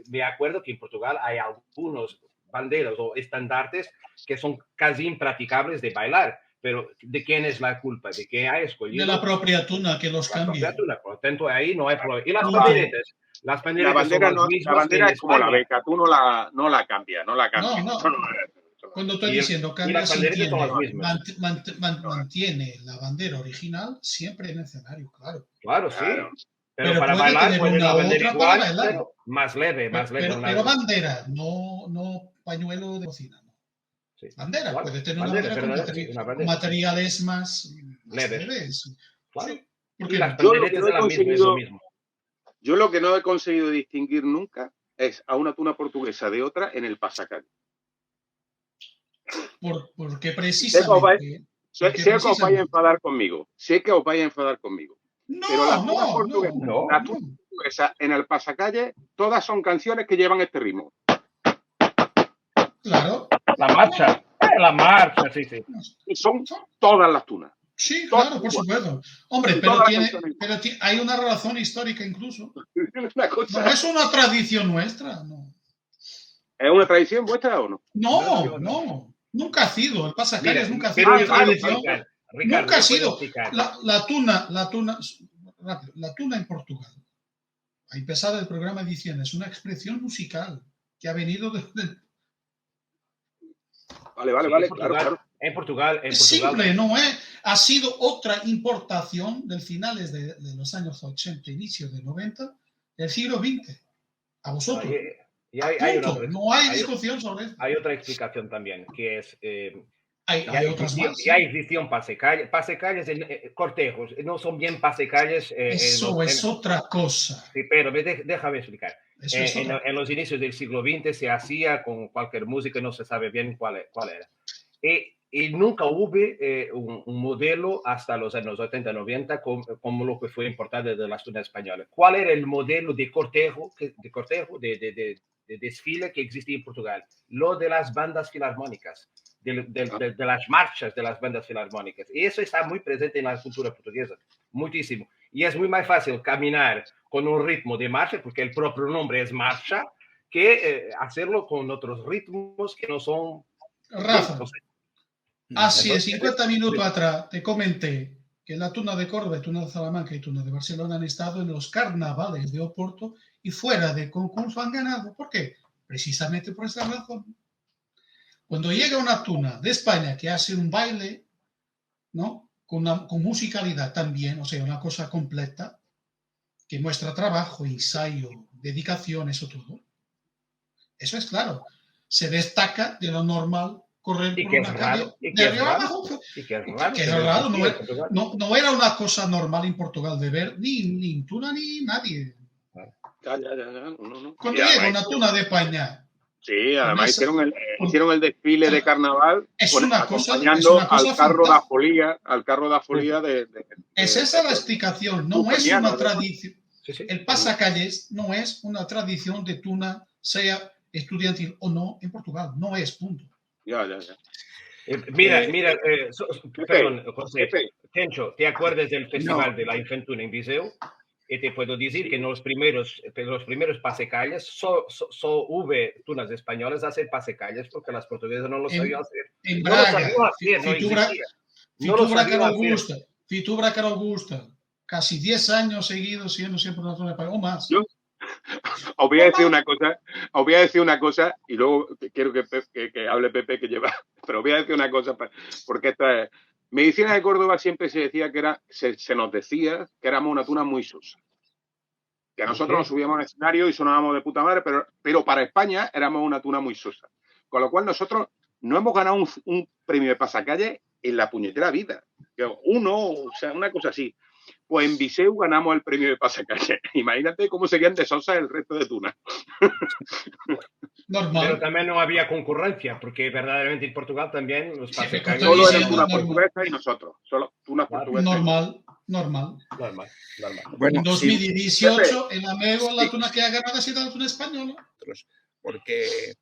me acuerdo que en Portugal hay algunos banderas o estandartes que son casi impracticables de bailar. Pero ¿de quién es la culpa? ¿De qué ha escogido? De la propia tuna que los cambia. Por lo tanto, ahí no hay problema. Y las banderas. La bandera es como la beca, tú no la cambias, no la cambias. No. Cuando estoy diciendo cambia, mantiene la bandera original siempre en el escenario, claro. Claro, sí. Pero para bailar puede una bandera igual, pero más leve. Pero bandera, no pañuelo de cocina. Sí. Bandera, claro. Puede tener una bandera con materiales más leves. Claro. Sí. Porque las banderetas de la misma es lo mismo. Yo lo que no he conseguido distinguir nunca es a una tuna portuguesa de otra en el pasacalle. Porque precisamente... Sé que os vais a enfadar conmigo. No, pero la tuna portuguesa en el pasacalle, todas son canciones que llevan este ritmo. Claro. La marcha, sí. Y son todas las tunas. Sí, claro, por supuesto. Hombre, pero hay una razón histórica incluso. No es una tradición nuestra, no. ¿Es una tradición vuestra o no? No. Nunca ha sido. El pasacalles nunca ha sido una tradición. Nunca ha sido. La tuna en Portugal, a empezar el programa diciendo, es una expresión musical que ha venido desde... Vale, claro. En Portugal. Es simple, ¿no? Ha sido otra importación del finales de los años 80, inicio de 90, del siglo XX. A vosotros. No hay discusión sobre eso. Hay otra explicación también, que es... Hay otras más. Y hay edición pasecalles, cortejos, no son bien pasecalles. Eso es otra cosa. Sí, pero déjame explicar. En los inicios del siglo XX se hacía con cualquier música, no se sabe bien cuál era. Y nunca hubo un modelo hasta los años 80-90 como lo que fue importado de las tunas españolas. ¿Cuál era el modelo de cortejo, de desfile que existía en Portugal? Lo de las bandas filarmónicas, de las marchas de las bandas filarmónicas. Y eso está muy presente en la cultura portuguesa, muchísimo. Y es muy más fácil caminar con un ritmo de marcha, porque el propio nombre es marcha, que hacerlo con otros ritmos que no son... Rafa, hace 50 minutos atrás te comenté que la tuna de Córdoba, tuna de Salamanca y tuna de Barcelona han estado en los carnavales de Oporto y fuera de concurso han ganado. ¿Por qué? Precisamente por esta razón. Cuando llega una tuna de España que hace un baile, ¿no? Con musicalidad también, o sea, una cosa completa, que muestra trabajo, ensayo, dedicación, eso todo. Eso es claro. Se destaca de lo normal correr por una calle de arriba abajo. Que es raro. No era una cosa normal en Portugal de ver ni tuna ni nadie. No. Cuando llega una tuna de España. Sí, además hicieron el desfile de carnaval acompañando al carro de afolía de es esa la explicación, no es una tradición. Sí. El pasacalles no es una tradición de tuna, sea estudiantil o no, en Portugal. No es, punto. Ya. Mira, perdón, José. Tencho, ¿te acuerdas del festival de la Infantuna en Viseu? Y te puedo decir que en los primeros pasacalles solo hubo tunas españolas a hacer pasacalles porque las portuguesas no lo sabían hacer. En Braga, Fitubra que Augusta. casi 10 años seguidos siendo siempre una tuna española, o más. Yo os voy a decir una cosa, y luego quiero que hable Pepe, que lleva, pero os voy a decir una cosa, porque esta es, Medicina de Córdoba siempre se decía se nos decía que éramos una tuna muy sosa. Que nosotros nos subíamos al escenario y sonábamos de puta madre, pero para España éramos una tuna muy sosa. Con lo cual nosotros no hemos ganado un premio de pasacalle en la puñetera vida. O sea, una cosa así. Pues en Viseu ganamos el premio de pasacalle. Imagínate cómo serían de sosa el resto de tunas. Normal. Pero también no había concurrencia, porque verdaderamente en Portugal también los pasacalles... Solo eran tunas portuguesas y nosotros. Solo tunas portuguesas. Normal. Bueno, en 2018, el Amego, la tuna que ha ganado ha sido la tuna española. Porque,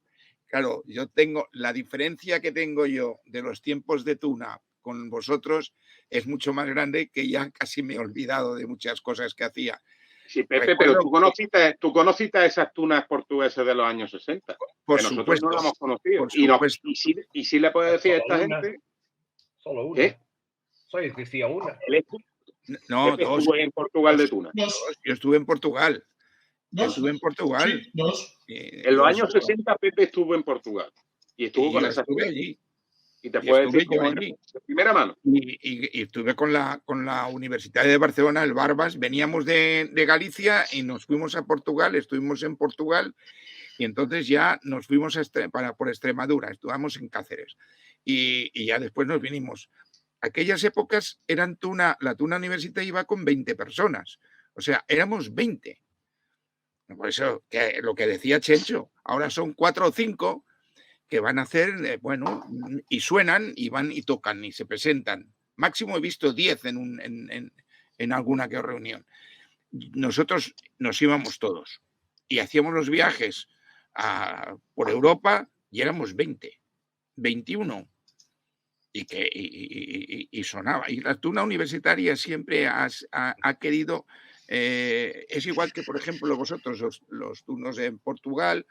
claro, yo tengo la diferencia que tengo yo de los tiempos de tuna con vosotros es mucho más grande, que ya casi me he olvidado de muchas cosas que hacía. Sí, Pepe, pero tú conociste a esas tunas portuguesas de los años 60. Por que supuesto. Nosotros no las hemos conocido. Y sí le puedo decir a esta gente... Solo una. Soy decía una. No, dos. Estuve en Portugal de tuna. Yo estuve en Portugal. Sí, dos. En los años 60 Pepe estuvo en Portugal. Y estuvo con esas tunas. Allí. Y te puedo decir como allí. De primera mano. Y estuve con la Universidad de Barcelona, el Barbas. Veníamos de Galicia y nos fuimos a Portugal. Estuvimos en Portugal y entonces ya nos fuimos por Extremadura. Estuvimos en Cáceres. Y ya después nos vinimos. Aquellas épocas eran la tuna universitaria iba con 20 personas. O sea, éramos 20. Por eso, lo que decía Chencho, ahora son 4 o 5 que van a hacer, y suenan y van y tocan y se presentan. Máximo he visto 10 en alguna que otra reunión. Nosotros nos íbamos todos y hacíamos los viajes por Europa y éramos 20, 21. Y sonaba. Y la tuna universitaria siempre ha querido, es igual que, por ejemplo, vosotros, los tunos en Portugal,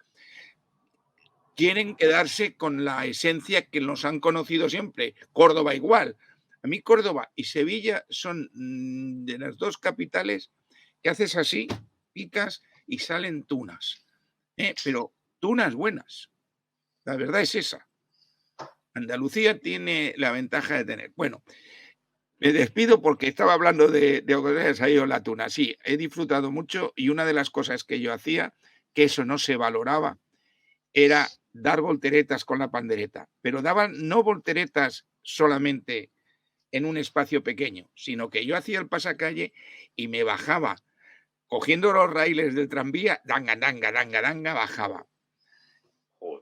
quieren quedarse con la esencia que nos han conocido siempre. Córdoba igual. A mí Córdoba y Sevilla son de las dos capitales que haces así, picas y salen tunas. Pero tunas buenas. La verdad es esa. Andalucía tiene la ventaja de tener. Bueno, me despido porque estaba hablando de la tuna. Sí, he disfrutado mucho y una de las cosas que yo hacía, que eso no se valoraba, era dar volteretas con la pandereta. Pero daban no volteretas solamente en un espacio pequeño, sino que yo hacía el pasacalle y me bajaba, cogiendo los raíles del tranvía, danga, bajaba.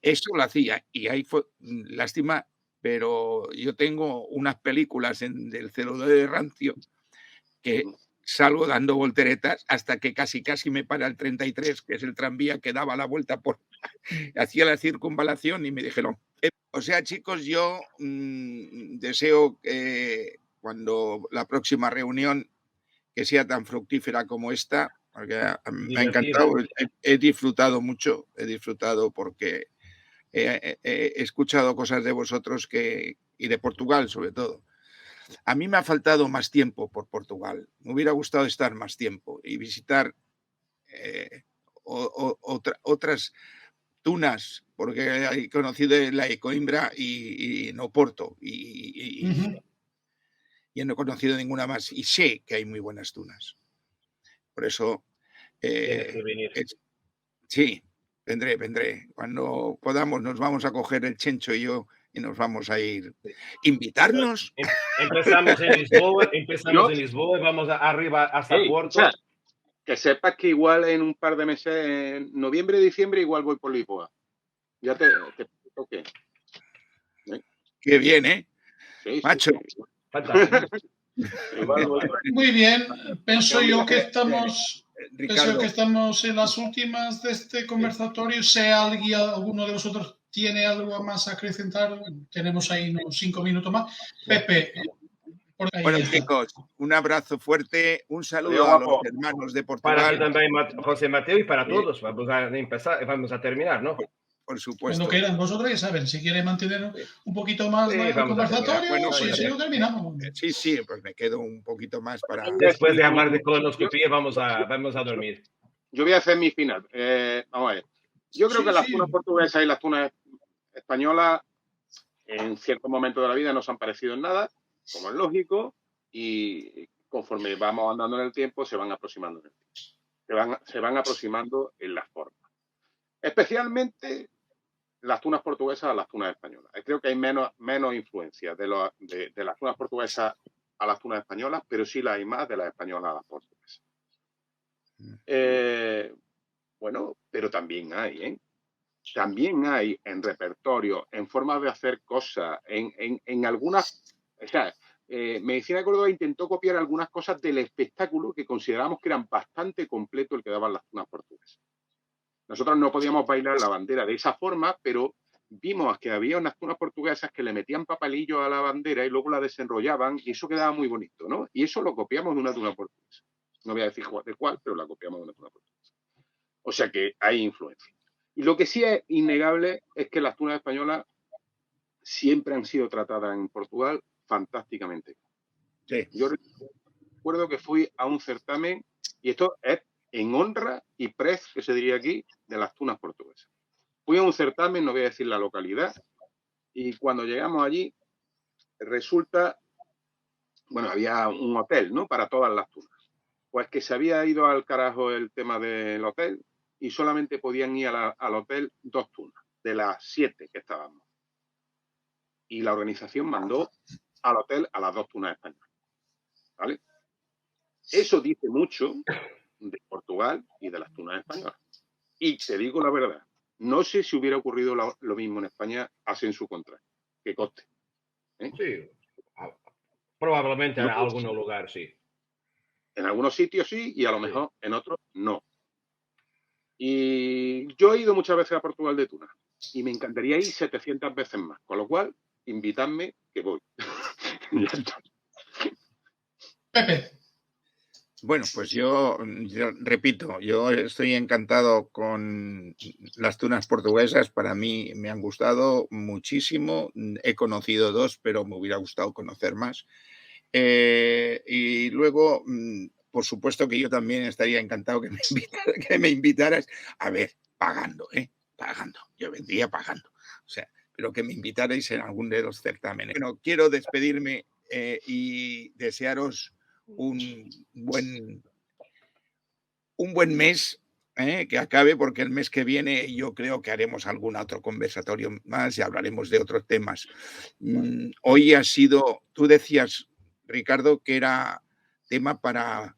Eso lo hacía y ahí fue, lástima, pero yo tengo unas películas del celular de rancio que salgo dando volteretas hasta que casi me para el 33, que es el tranvía que daba la vuelta hacía la circunvalación y me dijeron, o sea, chicos, yo deseo que cuando la próxima reunión que sea tan fructífera como esta, porque me ha encantado, he disfrutado mucho, porque he escuchado cosas de vosotros y de Portugal sobre todo. A mí me ha faltado más tiempo por Portugal. Me hubiera gustado estar más tiempo y visitar otras tunas, porque he conocido la Ecoimbra y en Oporto y no he conocido ninguna más y sé que hay muy buenas tunas. Por eso sí, vendré. Cuando podamos nos vamos a coger el Chencho y yo y nos vamos a ir. ¿Invitarnos? Empezamos en Lisboa y vamos arriba hasta Porto. O sea, que sepas que igual en un par de meses, en noviembre, diciembre, igual voy por Lisboa. Ya te toqué. Qué bien, ¿eh? Sí, macho. Sí. Fantástico. Muy bien, pienso yo que estamos en las últimas de este conversatorio. Si alguno de vosotros tiene algo más a acrescentar, tenemos ahí unos 5 minutos más. Pepe. Bueno, chicos, un abrazo fuerte, un saludo a los hermanos de Portugal. Para ti también, José Mateo, y para todos. Vamos a terminar, ¿no? por Cuando supuesto. quieran, vosotros ya saben, si quieren mantener un poquito más Sí, el vamos a conversatorio, Bueno, sí, pues sí, lo terminamos. sí, pues me quedo un poquito más para... Después de hablar de colonoscopia, vamos a dormir. Yo voy a hacer mi final. Vamos a ver. Yo creo Sí, que las sí. tunas portuguesas y las tunas españolas en ciertos momentos de la vida no se han parecido en nada, como es lógico, y conforme vamos andando en el tiempo se van aproximando en el tiempo. Se van aproximando en las formas. Especialmente las tunas portuguesas a las tunas españolas. Creo que hay menos influencia de las tunas portuguesas a las tunas españolas, pero sí la hay más de las españolas a las portuguesas. Bueno, pero también hay, ¿eh? También hay en repertorio, en formas de hacer cosas, en algunas... O sea, Medicina de Córdoba intentó copiar algunas cosas del espectáculo que consideramos que eran bastante completo el que daban las tunas portuguesas. Nosotros no podíamos bailar la bandera de esa forma, pero vimos que había unas tunas portuguesas que le metían papelillos a la bandera y luego la desenrollaban y eso quedaba muy bonito, ¿no? Y eso lo copiamos de una tuna portuguesa. No voy a decir de cuál, pero la copiamos de una tuna portuguesa. O sea que hay influencia. Y lo que sí es innegable es que las tunas españolas siempre han sido tratadas en Portugal fantásticamente. Sí. Yo recuerdo que fui a un certamen, y esto es en honra y prez, que se diría aquí, de las tunas portuguesas. Fui a un certamen, no voy a decir la localidad, y cuando llegamos allí, resulta, bueno, había un hotel, ¿no?, para todas las tunas. Pues que se había ido al carajo el tema del hotel y solamente podían ir al hotel 2 tunas, de las 7 que estábamos. Y la organización mandó al hotel a las 2 tunas españolas. ¿Vale? Eso dice mucho de Portugal y de las tunas españolas. Y te digo la verdad, no sé si hubiera ocurrido lo mismo en España así en su contra. Que coste. Sí, probablemente en No, algún lugar, sí. en algunos sitios sí y a lo Sí. mejor en otros no. Y yo he ido muchas veces a Portugal de tuna y me encantaría ir 700 veces más. Con lo cual, invitadme que voy. Ya está. Pepe, Bueno, pues yo repito, yo estoy encantado con las tunas portuguesas. Para mí me han gustado muchísimo. He conocido 2, pero me hubiera gustado conocer más. Y luego, por supuesto que yo también estaría encantado que me invitaras, a ver, pagando, pagando. Yo vendría pagando. O sea, pero que me invitarais en algún de los certámenes. Bueno, quiero despedirme y desearos un buen mes, que acabe, porque el mes que viene yo creo que haremos algún otro conversatorio más y hablaremos de otros temas. Hoy ha sido, tú decías, Ricardo, que era tema para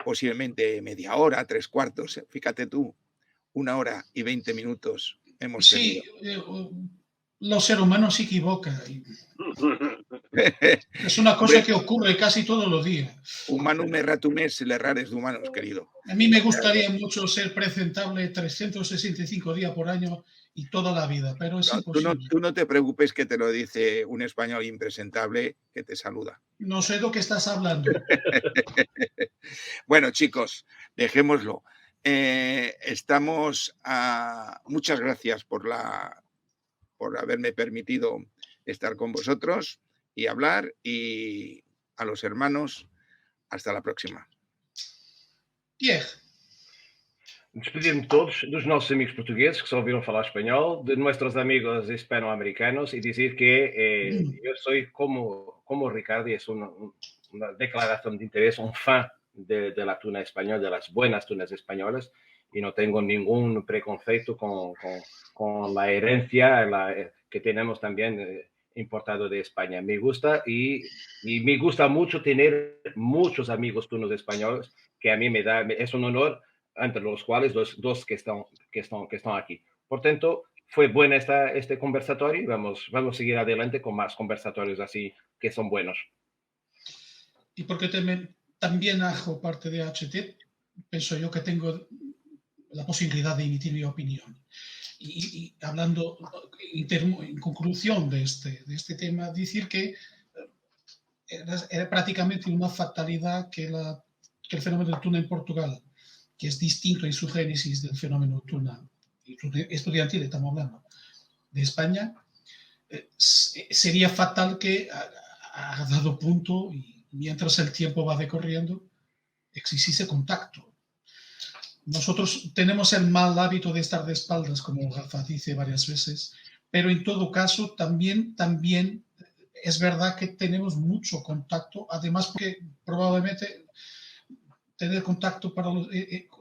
posiblemente media hora, 3/4. Fíjate tú, 1 hora y 20 minutos hemos sí, tenido. los seres humanos se equivocan. Es una cosa Hombre, que ocurre casi todos los días. humanum erratum est, el errar es de humanos, querido. A mí me gustaría mucho ser presentable 365 días por año y toda la vida, pero es No, imposible. tú no te preocupes, que te lo dice un español impresentable que te saluda. No sé de lo que estás hablando. Bueno, chicos, dejémoslo. Muchas gracias por haberme permitido estar con vosotros y hablar, y a los hermanos, hasta la próxima. Pierre, Despedir-me todos dos nossos amigos portugueses que só ouviram falar espanhol, de nuestros amigos hispanoamericanos y decir que yo soy como Ricardo, y es una declaración de interés, un fan de la tuna española, de las buenas tunas españolas, y no tengo ningún preconceito con la herencia que tenemos también importado de España. Me gusta y me gusta mucho tener muchos amigos tunos españoles, que a mí es un honor, entre los cuales dos que están aquí. Por tanto, fue buena este conversatorio y vamos a seguir adelante con más conversatorios así que son buenos. y porque también hago parte de HT, pienso yo que tengo la posibilidad de emitir mi opinión. Y hablando en conclusión de este tema, decir que era prácticamente una fatalidad que el fenómeno del tuna en Portugal, que es distinto en su génesis del fenómeno tuna estudiantil, estamos hablando, de España, sería fatal que a dado punto, y mientras el tiempo va decorriendo, existiese contacto. Nosotros tenemos el mal hábito de estar de espaldas, como Rafa dice varias veces, pero en todo caso también es verdad que tenemos mucho contacto, además porque probablemente tener contacto para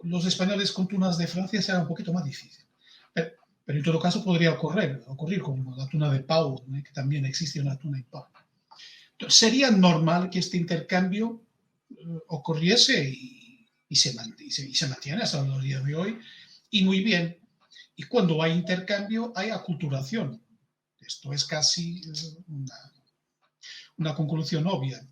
los españoles con tunas de Francia será un poquito más difícil. Pero en todo caso podría ocurrir como la tuna de Pau, que también existe una tuna en Pau. Entonces, sería normal que este intercambio ocurriese y se mantiene hasta los días de hoy, y muy bien. Y cuando hay intercambio, hay aculturación. Esto es casi una conclusión obvia.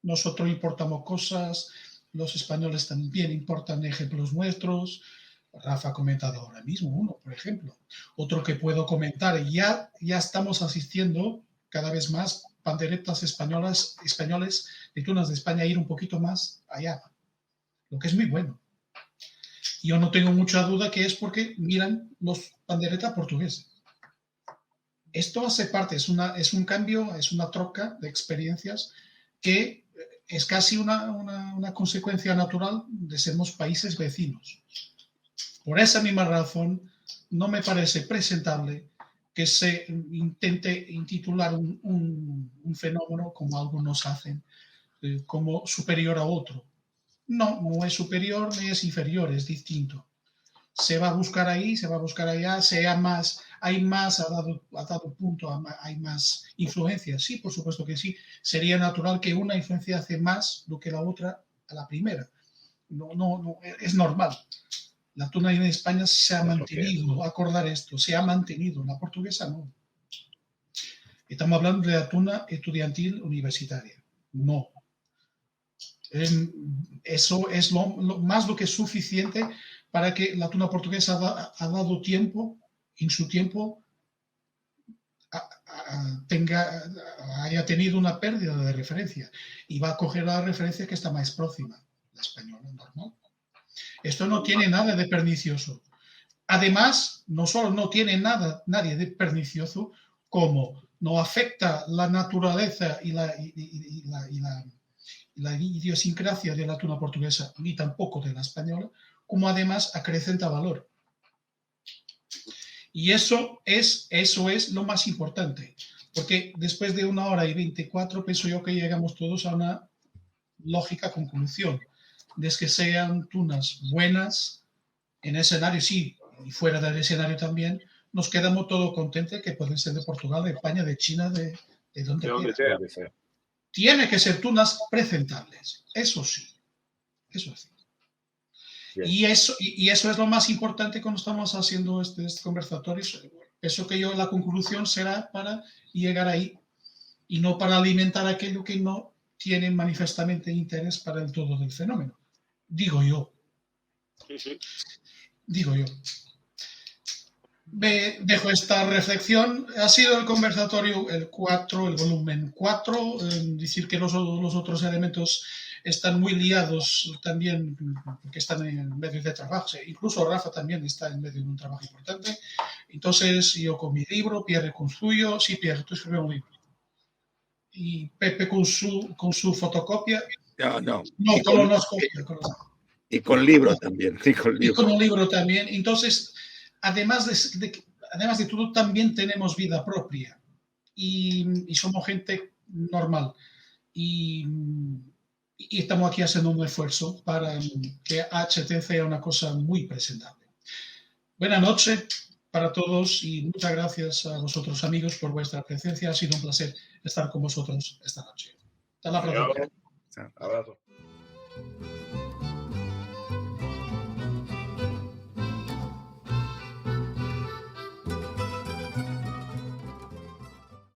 Nosotros importamos cosas, los españoles también importan ejemplos nuestros. Rafa ha comentado ahora mismo uno, por ejemplo. Otro que puedo comentar, ya estamos asistiendo cada vez más panderetas españoles de tunas de España a ir un poquito más allá, lo que es muy bueno. Yo no tengo mucha duda que es porque miran los panderetas portugueses. Esto hace parte, es un cambio, es una troca de experiencias que es casi una consecuencia natural de sermos países vecinos. Por esa misma razón, no me parece presentable que se intente intitular un fenómeno, como algunos hacen, como superior a otro. No es superior ni es inferior, es distinto. Se va a buscar ahí, se va a buscar allá, hay más, ha dado punto, hay más influencias. Sí, por supuesto que sí. Sería natural que una influencia hace más lo que la otra a la primera. No, es normal. La tuna en España se ha mantenido, acordar esto, se ha mantenido. La portuguesa no. Estamos hablando de la tuna estudiantil universitaria. No. Eso es más do que suficiente para que la tuna portuguesa ha dado tiempo, en su tiempo, haya tenido una pérdida de referencia y va a coger la referencia que está más próxima, la española normal. Esto no tiene nada de pernicioso. Además, no solo no tiene nadie de pernicioso, como no afecta la naturaleza y la idiosincrasia de la tuna portuguesa, ni tampoco de la española, como además acrecenta valor. Y eso es lo más importante, porque después de 1 hora y 24, pienso yo que llegamos todos a una lógica conclusión, de que sean tunas buenas, en escenario sí, y fuera del escenario también, nos quedamos todos contentos que pueden ser de Portugal, de España, de China, de donde sea. Tiene que ser tunas presentables, eso sí. Y eso es lo más importante cuando estamos haciendo este conversatorio. Eso que la conclusión será para llegar ahí y no para alimentar aquello que no tiene manifestamente interés para el todo del fenómeno. Digo yo. Sí. Digo yo. Dejo esta reflexión. Ha sido el conversatorio el volumen 4. Decir que los otros elementos están muy liados también porque están en medio de trabajo. Incluso Rafa también está en medio de un trabajo importante. Entonces yo con mi libro, Pierre con suyo. Sí, Pierre, tú escribes un libro. Y Pepe con su fotocopia. No, con las copias. Y con libro también. Y con un libro también. Entonces, además de todo, también tenemos vida propia. Y somos gente normal. Y estamos aquí haciendo un esfuerzo para que HT sea una cosa muy presentable. Buenas noches para todos y muchas gracias a vosotros, amigos, por vuestra presencia. Ha sido un placer estar con vosotros esta noche. Hasta la próxima. Abrazo.